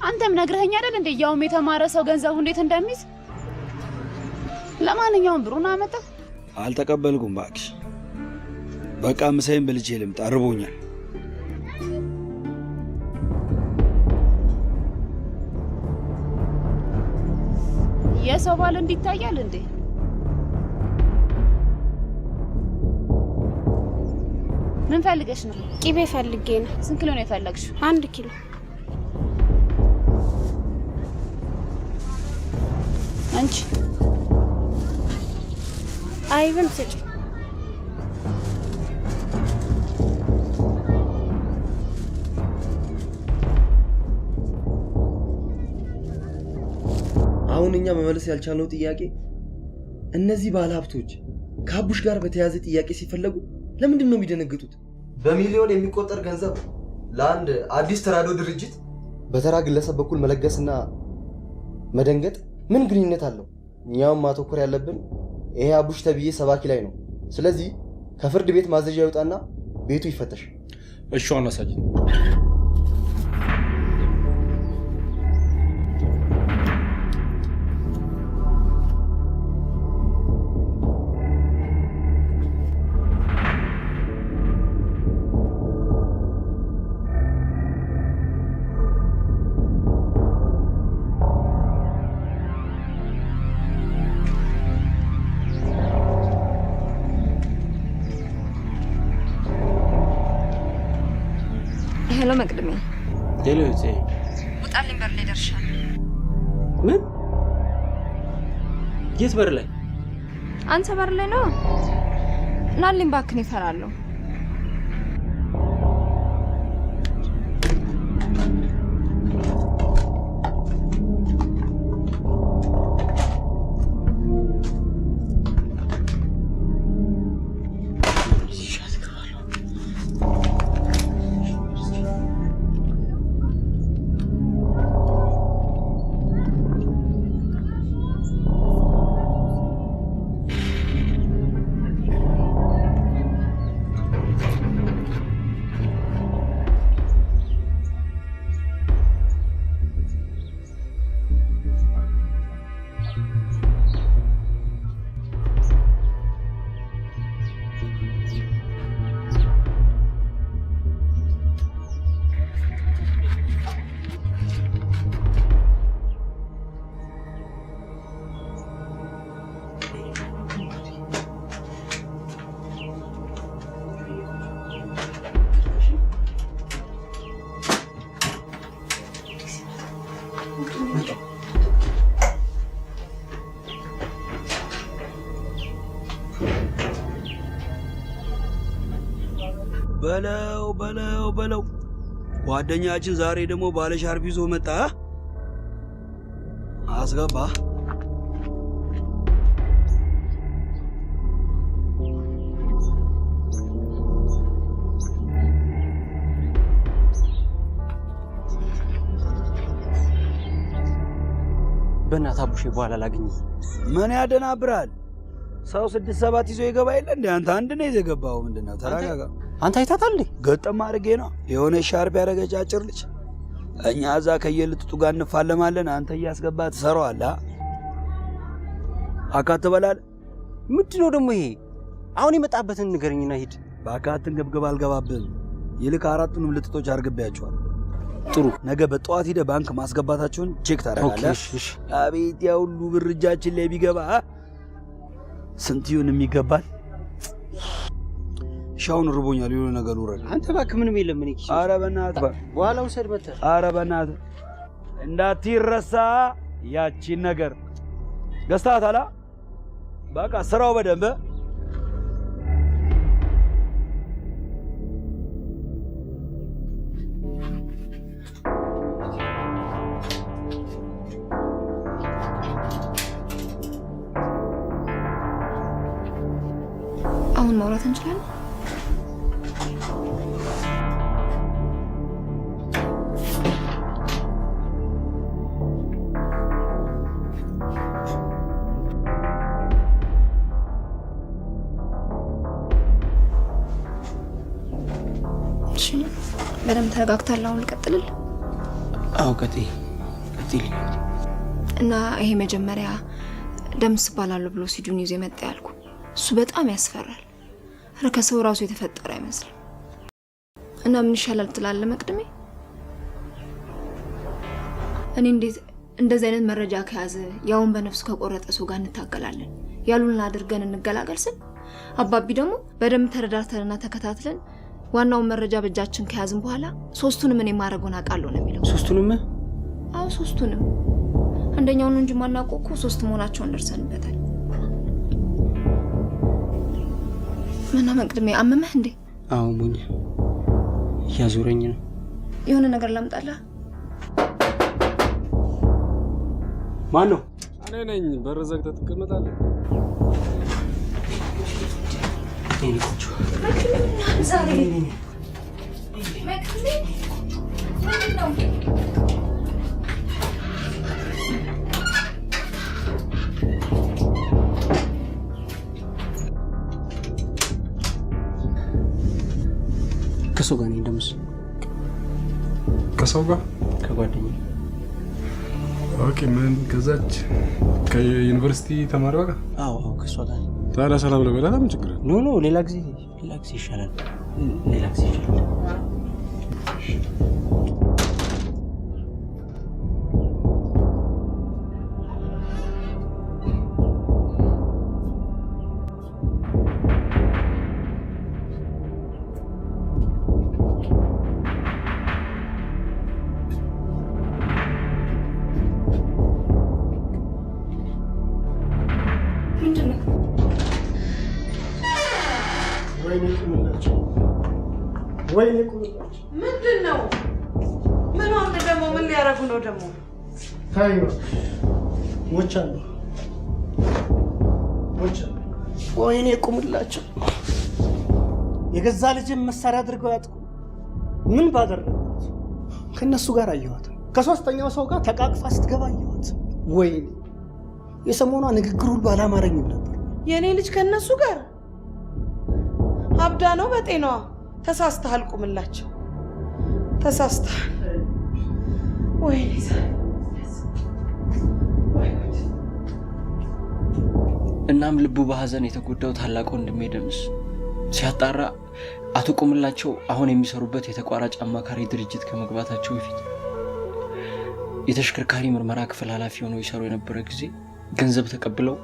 አንተም ነግረኸኝ አይደል እንዴ ያውም የተማረ ሰው ገንዘቡ እንዴት እንደሚይዝ? ለማንኛውም ብሩን አመጣ። አልተቀበልኩም እባክሽ። በቃ ምሳዬን በልቼ ልምጣ፣ ርቦኛል። የሰው ባል እንዲታያል እንዴ? ምን ፈልገሽ ነው? ቂቤ ፈልጌ ነው። ስንት ኪሎ ነው የፈለግሽው? 1 ኪሎ። አንቺ አይብም ስጭ። አሁን እኛ መመለስ ያልቻልነው ጥያቄ እነዚህ ባለሀብቶች ከአቡሽ ጋር በተያያዘ ጥያቄ ሲፈለጉ ለምንድን ነው የሚደነግጡት? በሚሊዮን የሚቆጠር ገንዘብ ለአንድ አዲስ ተራድኦ ድርጅት በተራ ግለሰብ በኩል መለገስና መደንገጥ ምን ግንኙነት አለው? እኛም ማተኮር ያለብን ይሄ አቡሽ ተብዬ ሰባኪ ላይ ነው። ስለዚህ ከፍርድ ቤት ማዘዣ ይወጣና ቤቱ ይፈተሽ። እሺ ዋና ሳጅን። ሄሎ መቅድሜ። ሄሎ እቴ። ውጣልኝ፣ በር ላይ ደርሻለሁ። ምን? የት በር ላይ? አንተ በር ላይ ነው ናልኝ ባክን ይፈራለሁ በለው ጓደኛችን ዛሬ ደግሞ ባለ ሻርፕ ይዞ መጣ አስገባ በእናትህ አቡሼ በኋላ ላግኝ ምን ያደናብራል ሰው 6-7 ይዞ ይገባ የለ እንዴ አንተ አንድ ነው የገባው ምንድነው ተረጋጋ አንተ አይታታል ገጠም አድርጌ ነው የሆነ ሻርፕ ያረገች አጭር ልጅ እኛ እዛ ከየልጥጡ ጋር እንፋለማለን አንተ እያስገባ ትሰራዋለህ አካተበላል ምንድነው ደግሞ ይሄ አሁን የመጣበትን ንገረኝና ሂድ ባካትን ገብገብ አልገባብም ይልቅ አራቱንም ልጥጦች አርግቤያቸዋል ጥሩ ነገ በጠዋት ሄደ ባንክ ማስገባታቸውን ቼክ ታደርጋለህ አቤት ያው ሁሉ ብር እጃችን ላይ ቢገባ ስንት ይሁን የሚገባል ሻውን ርቦኛል የሆነ ነገር ወረደ አንተ እባክህ ምንም የለም ምን ይችላል ኧረ በእናትህ በኋላ ውሰድ መተህ ኧረ በእናትህ እንዳትረሳ ያቺን ነገር ገዝተሃታል በቃ ስራው በደንብ አሁን ማውራት እንችላለን በደም ተረጋግታል አሁን ልቀጥልል አው ቀጥይ እና ይሄ መጀመሪያ ደምስ ባላለው ብሎ ሲዱን ይዞ መጣ ያልኩ እሱ በጣም ያስፈራል አረ ከሰው ራሱ የተፈጠረ አይመስልም እና ምን ይሻላል ትላለህ መቅድሜ እኔ እንደዚህ አይነት መረጃ ከያዘ ያውን በነፍሱ ከቆረጠ ሰው ጋር እንታገላለን ያሉን አድርገን እንገላገል ስል አባቢ ደግሞ በደም ተረዳርተንና ተከታትለን ዋናውን መረጃ በእጃችን ከያዝን በኋላ ሶስቱንም እኔ ማረጉን አቃለው ነው የሚለው ሶስቱንም አው ሶስቱንም አንደኛው ነው እንጂ ማናውቀው እኮ ሶስት መሆናቸውን ደርሰንበታል ምና መቅድሜ አመመህ እንዴ አው ሙኝ ያዙረኝ ነው የሆነ ነገር ላምጣላ ማን ነው እኔ ነኝ በር ዘግተህ ትቀመጣለህ ዛሬ መቅድሜ ምንድነው ከሰው ጋር ነኝ እንደምስ ከሰው ጋር ከጓደኛ ኦኬ ምን ከዛች ከዩኒቨርሲቲ ተማሪዋ ጋር አዎ ከሷ ጋር ታዲያ ሰላም ለበላ ምን ችግር ኖ ሌላ ጊዜ ይሻላል ሌላ ጊዜ ይሻላል ወይኔ ቁምላቸው፣ ወይኔ ቁምላቸው። ምንድን ነው? ምን ሆነ ደግሞ? ምን ሊያደርጉ ነው ደግሞ? ታዩ ሞቻለሁ፣ ሞቻለሁ። ወይኔ ቁምላቸው። የገዛ ልጅን መሳሪያ አድርገው ያጥቁ። ምን ባደረጉት? ከነሱ ጋር አየኋት። ከሶስተኛው ሰው ጋር ተቃቅፋ ስትገባ አየኋት። ወይኔ የሰሞኗ ንግግር ሁሉ አላማረኝም ነበር። የእኔ ልጅ ከነሱ ጋር አብዳ ነው በጤናዋ። ተሳስተሃል ቁምላቸው፣ ተሳስተሃል። ወይኔ እናም ልቡ በሐዘን የተጎዳው ታላቅ ወንድሜ ደምስ ሲያጣራ አቶ ቁምላቸው አሁን የሚሰሩበት የተቋራጭ አማካሪ ድርጅት ከመግባታቸው በፊት የተሽከርካሪ ምርመራ ክፍል ኃላፊ ሆነው ይሰሩ የነበረ ጊዜ ገንዘብ ተቀብለው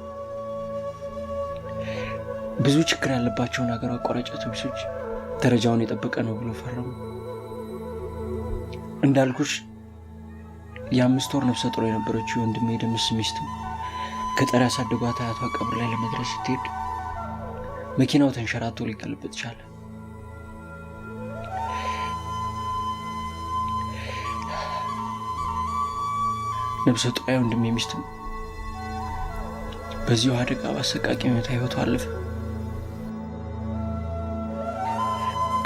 ብዙ ችግር ያለባቸውን ሀገር አቋራጭ አውቶቡሶች ደረጃውን የጠበቀ ነው ብሎ ፈረሙ። እንዳልኩሽ የ5 ወር ነፍሰ ጡር የነበረችው የወንድሜ ደምስ ሚስት ገጠር ያሳደጓት አያቷ ቀብር ላይ ለመድረስ ስትሄድ መኪናው ተንሸራቶ ሊጋለበት ቻለ። ነፍሰ ጡር የወንድሜ ሚስት በዚሁ አደጋ በአሰቃቂ ሁኔታ ህይወቷ አለፈ።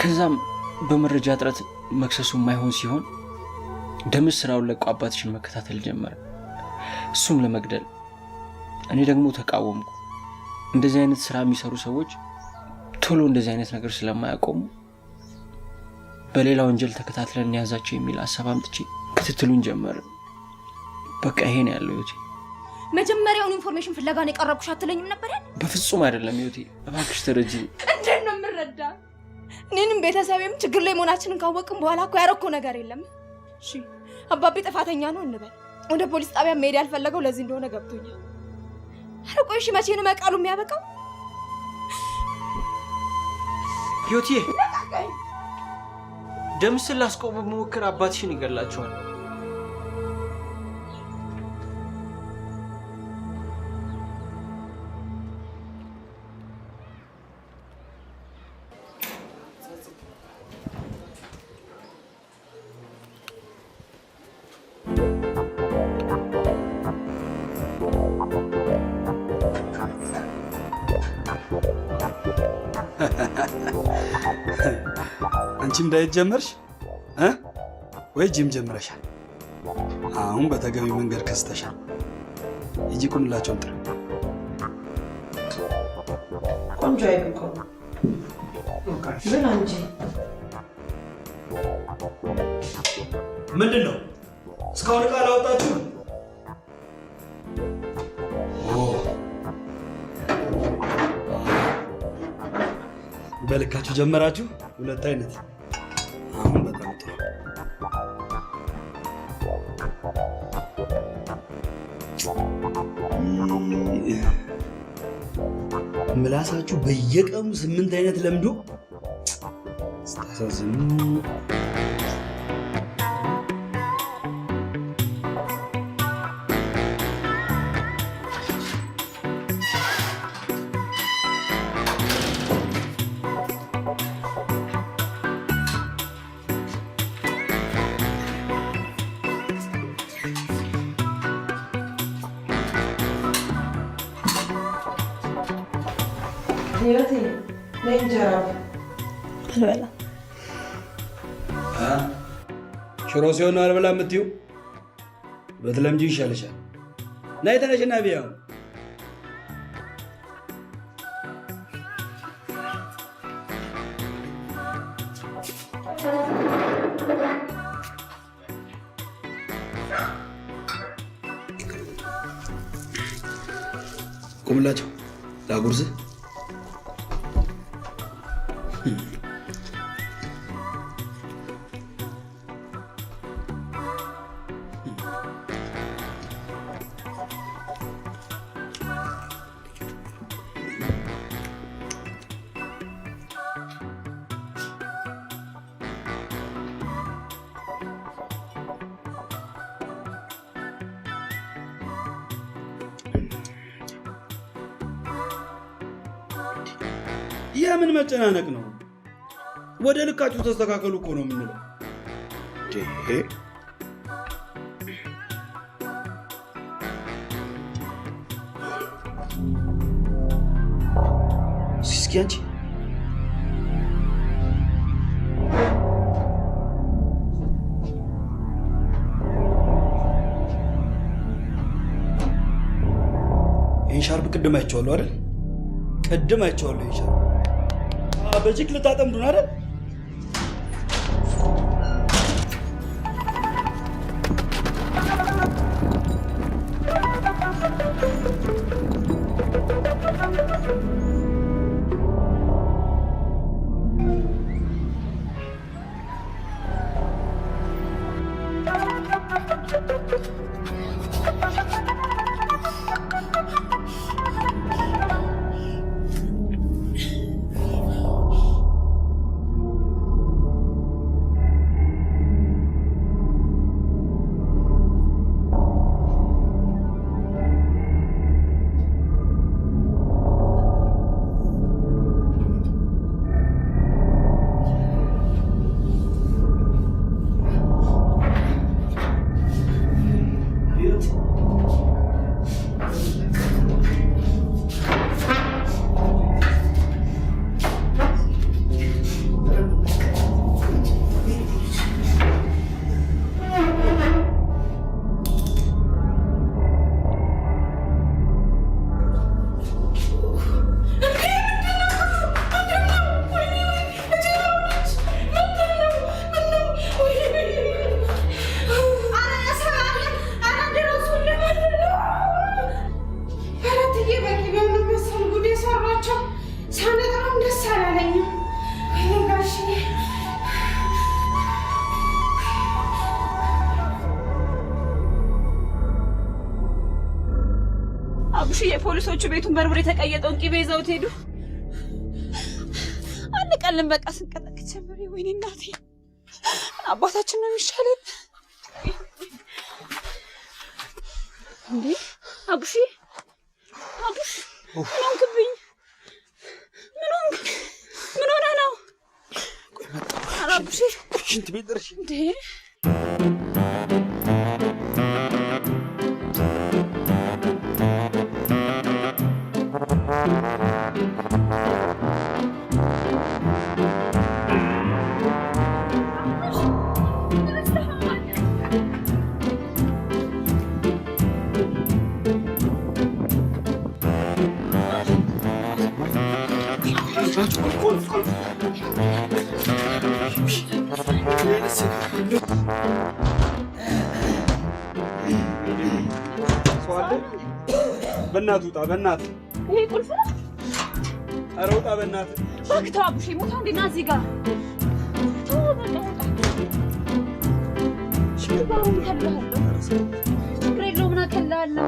ከዛም በመረጃ እጥረት መክሰሱ የማይሆን ሲሆን ደምስ ስራውን ለቆ አባትሽን መከታተል ጀመረ፣ እሱም ለመግደል። እኔ ደግሞ ተቃወምኩ። እንደዚህ አይነት ስራ የሚሰሩ ሰዎች ቶሎ እንደዚህ አይነት ነገር ስለማያቆሙ በሌላ ወንጀል ተከታትለን እንያዛቸው የሚል ሀሳብ አምጥቼ ክትትሉን ጀመረ። በቃ ይሄ ነው ያለው ህይወቴ። መጀመሪያውን ኢንፎርሜሽን ፍለጋ ነው የቀረብኩሽ አትለኝም ነበር? በፍጹም አይደለም ህይወቴ፣ እባክሽ ተረጂ። እንዴት ነው የምረዳ? እኔንም ቤተሰቤም ችግር ላይ መሆናችንን ካወቅን በኋላ እኮ ያረኩ ነገር የለም። እሺ አባቤ ጥፋተኛ ነው እንበል። ወደ ፖሊስ ጣቢያ መሄድ ያልፈለገው ለዚህ እንደሆነ ገብቶኛል። ኧረ ቆይ እሺ መቼ ነው መቃሉ የሚያበቃው? ህይወቴ ደምስን ላስቆም በመሞከር አባትሽን ይገላቸዋል። አንቺም ዳይት ጀመርሽ ወይ ጂም ጀምረሻል? አሁን በተገቢ መንገድ ከስተሻል። ሂጂ ቁምላቸውን ጥሪ። ቆንጆ አይብቆ ምን አንጂ ምንድን ነው እስካሁን ዕቃ አላወጣችሁም? በልካችሁ ጀመራችሁ። ሁለት አይነት። አሁን በጣም ጥሩ። ምላሳችሁ በየቀኑ 8 አይነት ለምዶ ስታሳዝኑ። ህይወቴ ለእንጀራ አልበላ ሽሮ ሲሆን አልበላ የምትይው በትለምጂ ይሻልሻል። ናይ ተነሽና ቢያው ቁምላቸው ላጉርስ። የምን መጨናነቅ ነው? ወደ ልካችሁ ተስተካከሉ እኮ ነው የምንለው። እስኪ አንቺ ይህን ሻርፕ ቅድም አይቼዋለሁ አይደል? ቅድም አይቼዋለሁ። ይህን ሻርፕ በጅክ ልታጠምዱን አይደል? ፖሊሶቹ ቤቱን በርብሬ የተቀየጠውን ቂቤ ይዘውት ሄዱ። አንድ ቀን በቃ ስንቀጠቅጥ ጀመረ። ወይኔ እናቴ አባታችን ነው የሚሻለን እንዴ? አቡሽ ምን ሆንክብኝ? ምን ሆነ ነው? ኧረ አቡሽ ሽንት ቤት ደርሽ እንዴ? በእናትህ ውጣ፣ በእናትህ። ይሄ ቁልፍ ነው። ኧረ ውጣ በእናትህ። እባክህ ተው አቡሽ፣ ሞታ እንዴና እዚህ ጋር ተው በቃ ውጣ። ሽባሩን ከልሃለሁ። ችግር የለውም ና ከልሃለሁ።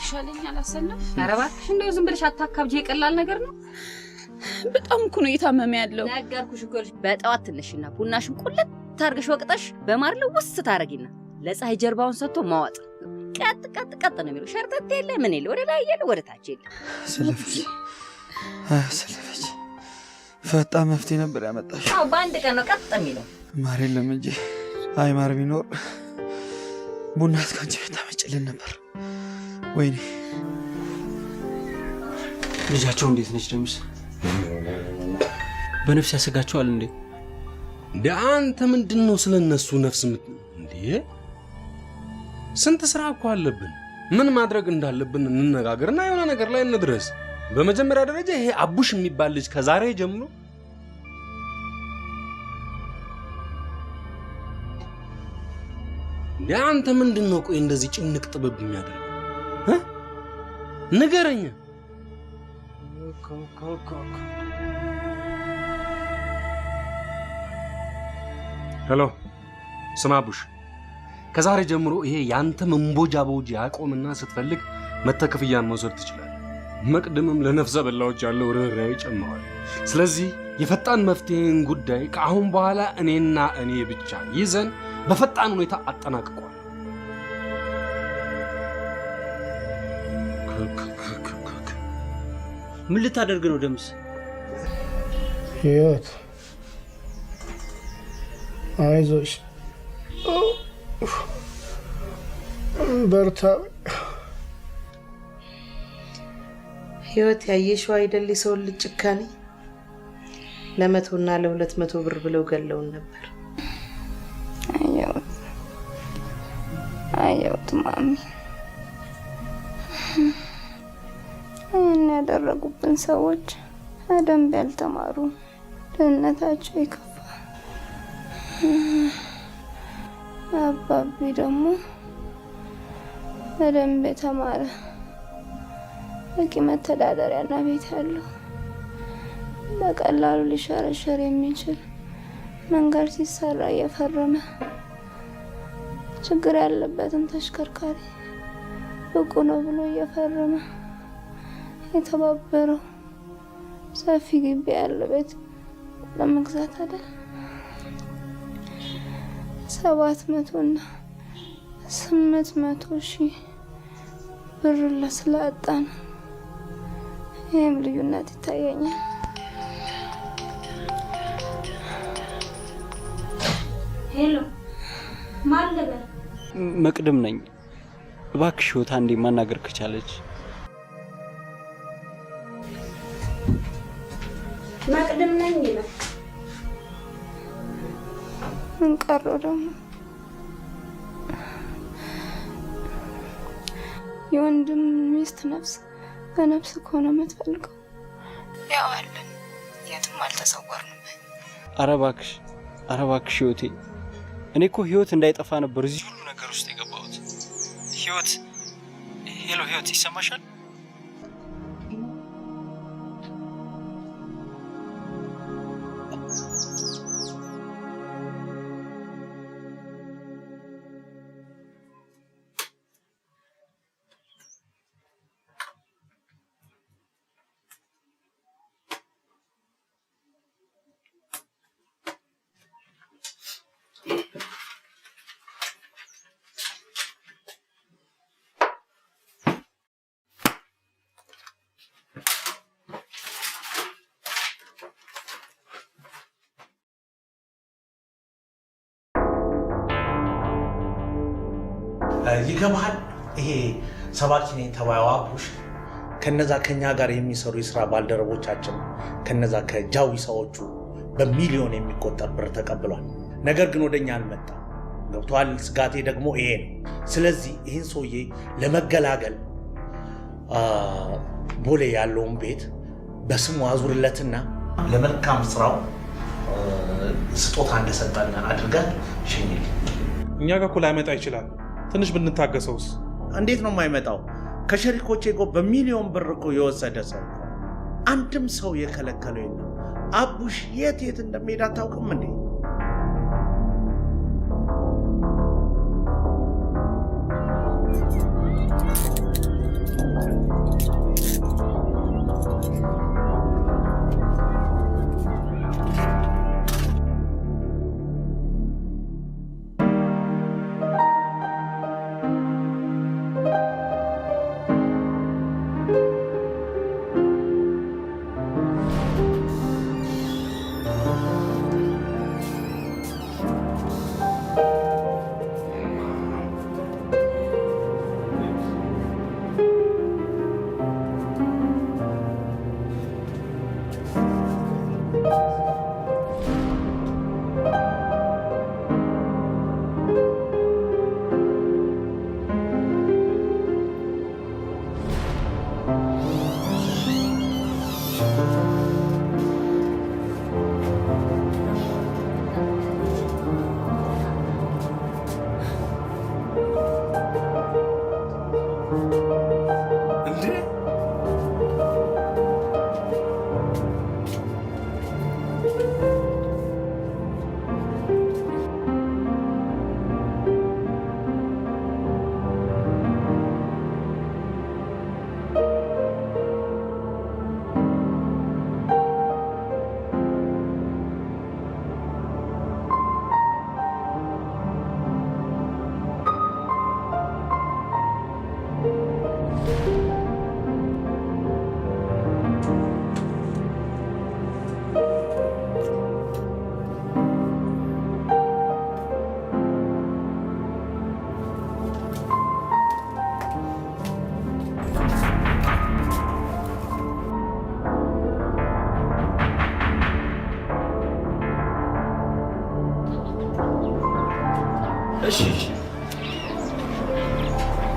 ይሻለኛል አሰለፍ። ኧረ እባክሽ እንደው ዝም ብለሽ አታካብጂ፣ የቀላል ነገር ነው። በጣም እኮ ነው እየታመመ ያለው። ነገርኩሽ እኮ በጠዋት ትነሽና ቡናሽን ቁልጥ ታርገሽ ወቅጠሽ በማር ልውስ ታረጊና ለፀሐይ ጀርባውን ሰጥቶ ማዋጥ። ቀጥ ቀጥ ቀጥ ነው የሚለው። ሸርተት የለ ምን የለ፣ ወደ ላይ የለ ወደ ታች የለ። ሰለፈች ፈጣን መፍትሄ ነበር ያመጣሽ። አዎ በአንድ ቀን ነው ቀጥ የሚለው። ማር የለም እንጂ አይ ማር ቢኖር ቡና እስካንቺ ቤት ታመጭልን ነበር። ወይኔ ልጃቸው እንዴት ነች ደምስ? በነፍስ ያሰጋቸዋል እንዴ? እንደ አንተ ምንድነው ስለነሱ ነፍስ እንዴ? ስንት ስራ እኮ አለብን። ምን ማድረግ እንዳለብን እንነጋገርና የሆነ ነገር ላይ እንድረስ። በመጀመሪያ ደረጃ ይሄ አቡሽ የሚባል ልጅ ከዛሬ ጀምሮ እንደ አንተ ምንድነው ቆይ እንደዚህ ጭንቅ ጥብብ የሚያደርገው? ንገረኝ። ሄሎ ስማ አቡሽ፣ ከዛሬ ጀምሮ ይሄ ያንተ መንቦጃ ቦጂ ያቆምና ስትፈልግ መተክፍያን መውሰድ ትችላለህ። መቅድምም ለነፍሰ በላዎች ያለው ርኅራኄ ጨምሯል። ስለዚህ የፈጣን መፍትሄን ጉዳይ ከአሁን በኋላ እኔና እኔ ብቻ ይዘን በፈጣን ሁኔታ አጠናቅቋል። ምን ልታደርግ ነው ደምስ? ህይወት አይዞሽ፣ በርታ። ህይወት ያየሽው አይደል የሰውን ልጅ ጭካኔ? ለ100 እና ለ200 ብር ብለው ገለውን ነበር። አየሁት ማሚ። እኔ ያደረጉብን ሰዎች በደንብ ያልተማሩ፣ ድህነታቸው የከፋ። አባቢ ደግሞ በደንብ የተማረ፣ በቂ መተዳደሪያና ቤት ያለው፣ በቀላሉ ሊሸረሸር የሚችል መንገድ ሲሰራ እየፈረመ፣ ችግር ያለበትን ተሽከርካሪ ብቁ ነው ብሎ እየፈረመ የተባበረው ሰፊ ግቢ ያለው ቤት ለመግዛት አይደል 700 እና 800 ሺህ ብር ለስላጣ ነው። ይህም ልዩነት ይታየኛል። ሄሎ፣ ማን ልበል? መቅድም ነኝ። እባክሽ ህይወት አንዴ ማናገር ከቻለች። መቅድም ነኝ ይላል። ምን ቀረው ደግሞ? የወንድም ሚስት ነፍስ በነፍስ ከሆነ የምትፈልገው ያው አለን፣ የትም አልተሰወርንም። ኧረ እባክሽ ህይወቴ፣ እኔ እኮ ህይወት እንዳይጠፋ ነበር እዚህ ሁሉ ነገር ውስጥ የገባሁት። ህይወት፣ ሄሎ ህይወት፣ ይሰማሻል? ይገባሃል? ይሄ ሰባኪ ነኝ ተባዩ አቡሽ ከነዛ ከኛ ጋር የሚሰሩ የስራ ባልደረቦቻችን ከነዛ ከጃዊ ሰዎቹ በሚሊዮን የሚቆጠር ብር ተቀብሏል። ነገር ግን ወደኛ አልመጣም። ገብቷል? ስጋቴ ደግሞ ይሄ ነው። ስለዚህ ይህን ሰውዬ ለመገላገል ቦሌ ያለውን ቤት በስሙ አዙርለትና ለመልካም ስራው ስጦታ እንደሰጠን አድርገን ሸኝል። እኛ ጋር እኮ ላይመጣ ይችላል። ትንሽ ብንታገሰውስ? እንዴት ነው የማይመጣው? ከሸሪኮቼ ጋር በሚሊዮን ብር እኮ የወሰደ ሰው አንድም ሰው የከለከለው የለም። አቡሽ የት እንደሚሄድ አታውቅም እንዴ?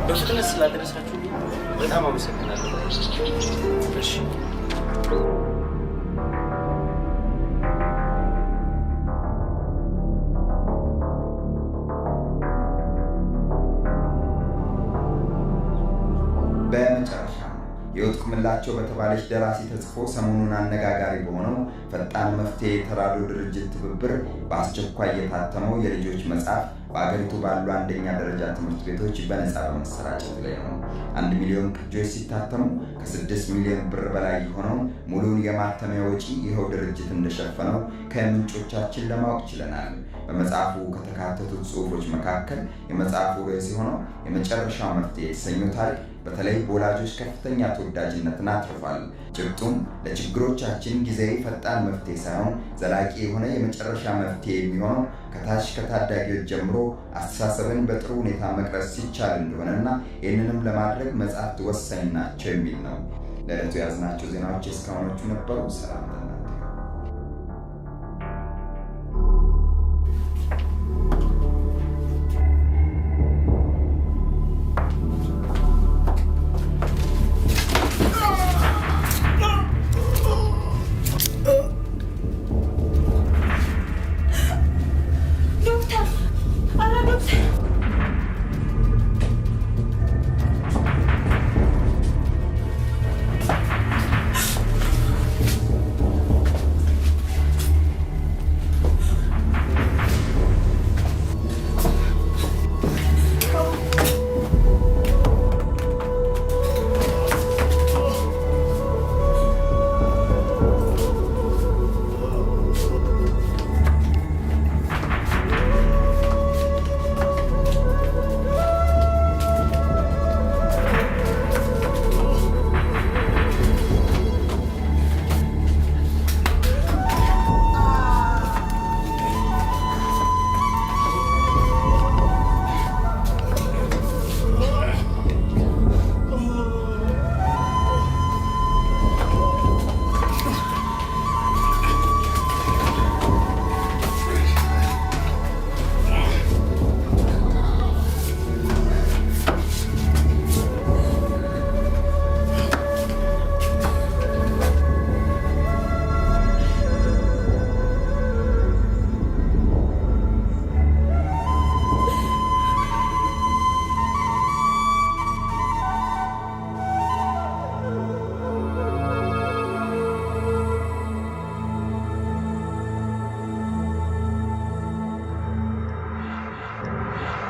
በፍጥነት ስላደረሳችሁ በጣም አመሰግናለሁ። እሺ በመጨረሻ የወጥ ቁምላቸው በተባለች ደራሲ ተጽፎ ሰሞኑን አነጋጋሪ በሆነው ፈጣን መፍትሄ የተራድኦ ድርጅት ትብብር በአስቸኳይ የታተመው የልጆች መጽሐፍ በአገሪቱ ባሉ አንደኛ ደረጃ ትምህርት ቤቶች በነፃ በመሰራጨት ላይ ነው። 1 ሚሊዮን ቅጂዎች ሲታተሙ ከ6 ሚሊዮን ብር በላይ የሆነው ሙሉውን የማተሚያ ወጪ ይኸው ድርጅት እንደሸፈነው ከምንጮቻችን ለማወቅ ችለናል። በመጽሐፉ ከተካተቱት ጽሑፎች መካከል የመጽሐፉ ርዕስ የሆነው የመጨረሻው መፍትሄ የተሰኘው ታሪክ በተለይ በወላጆች ከፍተኛ ተወዳጅነትን አትርፏል። ጭብጡም ለችግሮቻችን ጊዜያዊ ፈጣን መፍትሄ ሳይሆን ዘላቂ የሆነ የመጨረሻ መፍትሄ የሚሆነው ከታች ከታዳጊዎች ጀምሮ አስተሳሰብን በጥሩ ሁኔታ መቅረጽ ሲቻል እንደሆነና ይህንንም ለማድረግ መጽሐፍት ወሳኝ ናቸው የሚል ነው። ለዕለቱ ያዝናቸው ዜናዎች እስካሁኖቹ ነበሩ። ሰላም።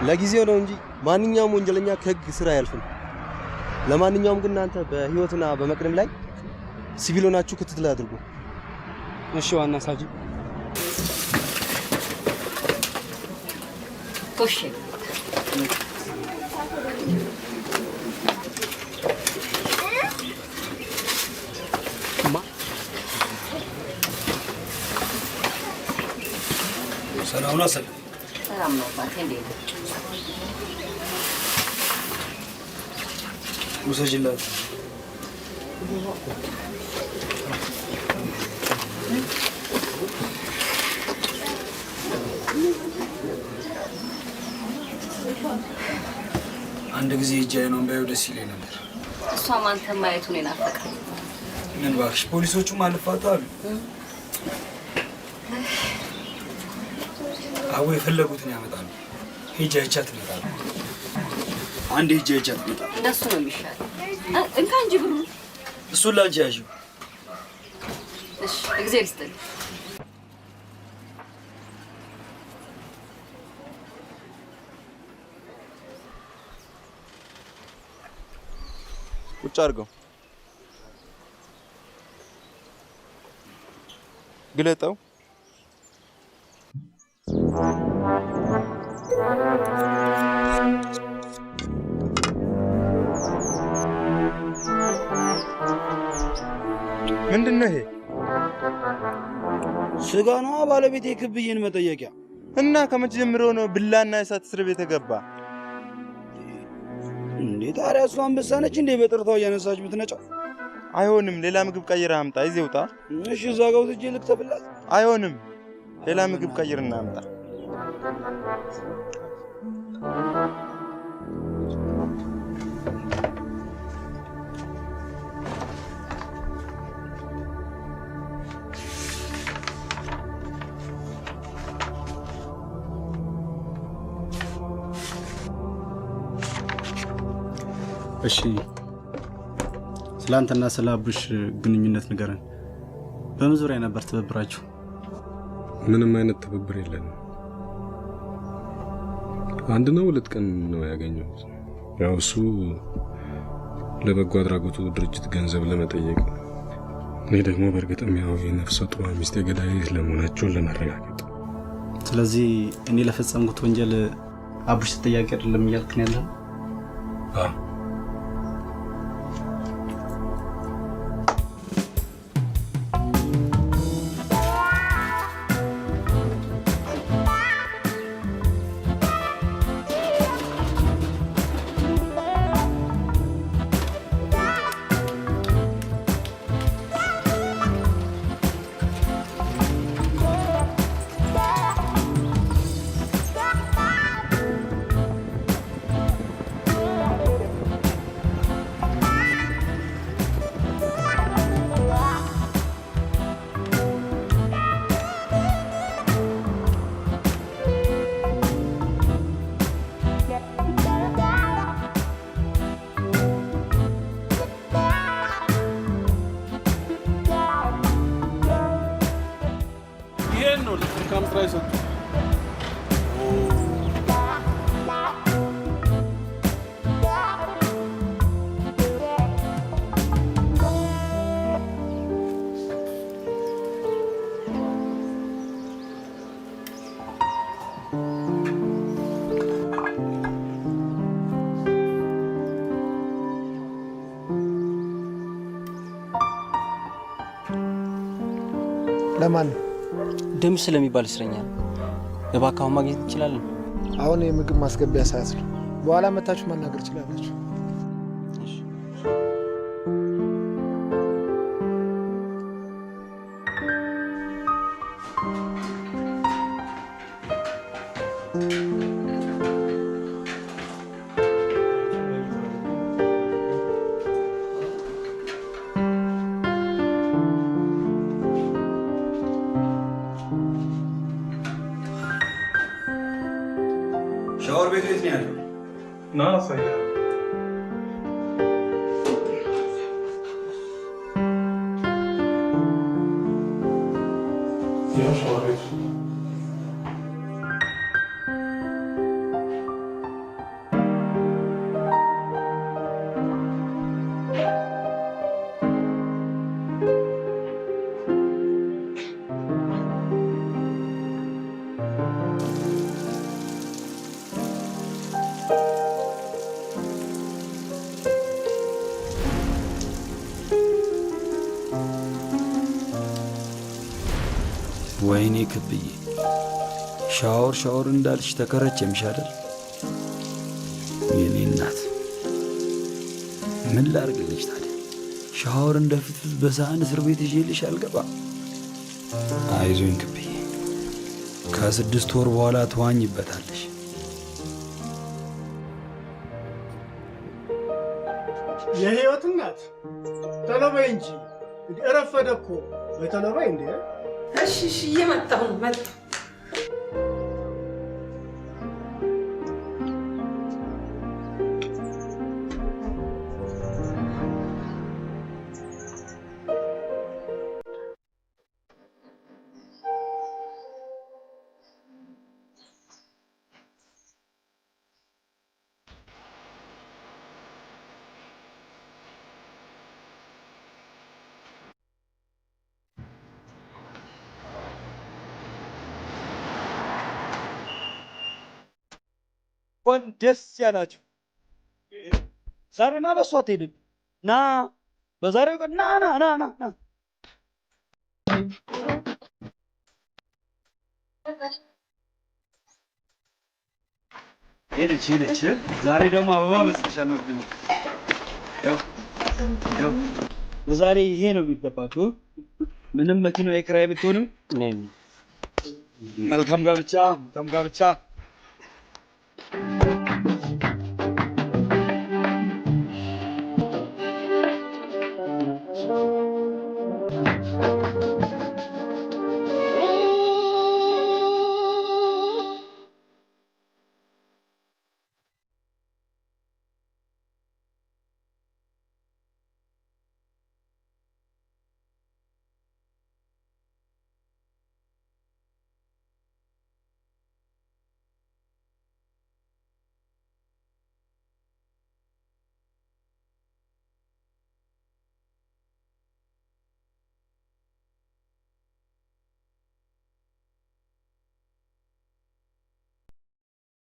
ለጊዜው ነው እንጂ ማንኛውም ወንጀለኛ ከህግ ስራ አያልፍም። ለማንኛውም ግን እናንተ በህይወትና በመቅደም ላይ ሲቪል ሆናችሁ ክትትል አድርጉ። እሺ ዋና ሳጅ። ኮሽ ሰላም ነው። ሰላም ነው ባቴ እንዴት ነው? ውሰጅላት። አንድ ጊዜ እጃዬ ነው ባየው ደስ ይለኝ ነበር። እሷም አንተን ማየቱን የናፈቀኝ። ምን እባክሽ፣ ፖሊሶቹም አልፋቱ አሉ። አዎ የፈለጉትን ያመጣሉ። ሂጅ አይቻት ትመጣለህ። አንዴ ሂጅ አይቻት ትመጣለህ። እንደሱ ነው የሚሻለው። እንካ እንጂ ብሩ። እሱን ላንቺ ያዥው። እሺ እግዚአብሔር ይስጥልኝ። ቁጭ አድርገው። ግለጠው። ምንድነው ይሄ? ስጋ ነው ባለቤቴ ክብዬን መጠየቂያ። እና ከመቼ ጀምሮ ነው ብላና የሳት እስር ቤት የገባ? እንዴ ታዲያ እሷ አንበሳ ነች እንዴ በጥርታው እያነሳች ብትነጫው? አይሆንም፣ ሌላ ምግብ ቀይረህ አምጣ። ይዘህ ውጣ። እሺ እዛ ጋር ወስጄ ልክተፍላት። አይሆንም፣ ሌላ ምግብ ቀይርና አምጣ። እሺ ስላንተና ስለ አቡሽ ግንኙነት ንገረን። በምን ዙሪያ ነበር ትብብራችሁ? ምንም አይነት ትብብር የለንም። አንድ ነው 2 ቀን ነው ያገኘሁት። ያው እሱ ለበጎ አድራጎቱ ድርጅት ገንዘብ ለመጠየቅ፣ እኔ ደግሞ በእርግጥም ያው የነፍሰ ጡር ሚስቴ ገዳይ ለመሆናቸውን ለማረጋገጥ። ስለዚህ እኔ ለፈጸምኩት ወንጀል አቡሽ ተጠያቂ አይደለም እያልክ ነው ያለው? አዎ። ለማን? ደም ስለሚባል እስረኛ ነው። እባክህ አሁን ማግኘት እንችላለን? አሁን የምግብ ማስገቢያ ሰዓት ነው። በኋላ መታችሁ ማናገር ትችላላችሁ። ሻወር ቤት የት ነው ያለው? ና ሳያ ያው ሻወር ቤት ወይኔ ክብዬ ሻወር እንዳልሽ ተከረቸምሽ አይደል? የኔ እናት ምን ላርግልሽ ታዲያ? ሻወር እንደፊት በሳህን እስር ቤት ይዤልሽ አልገባም። አይዞኝ ክብዬ፣ ከ6 ወር በኋላ ትዋኝበታለሽ። የህይወት እናት ቶሎ በይ እንጂ እረፈደ እኮ። ቶሎ በይ እንዴ! እሺ እየመጣሁ ነው። መጣሁ። እንኳን ደስ ያላችሁ። ዛሬማ በሷ አትሄድም። ና በዛሬው ቀን ና ና ና ና ና ሄደች። ዛሬ ደግሞ አበባ መስለሻል ነው። ዛሬ ይሄ ነው የሚገባችሁ። ምንም መኪናው የኪራይ ብትሆንም መልካም ጋብቻ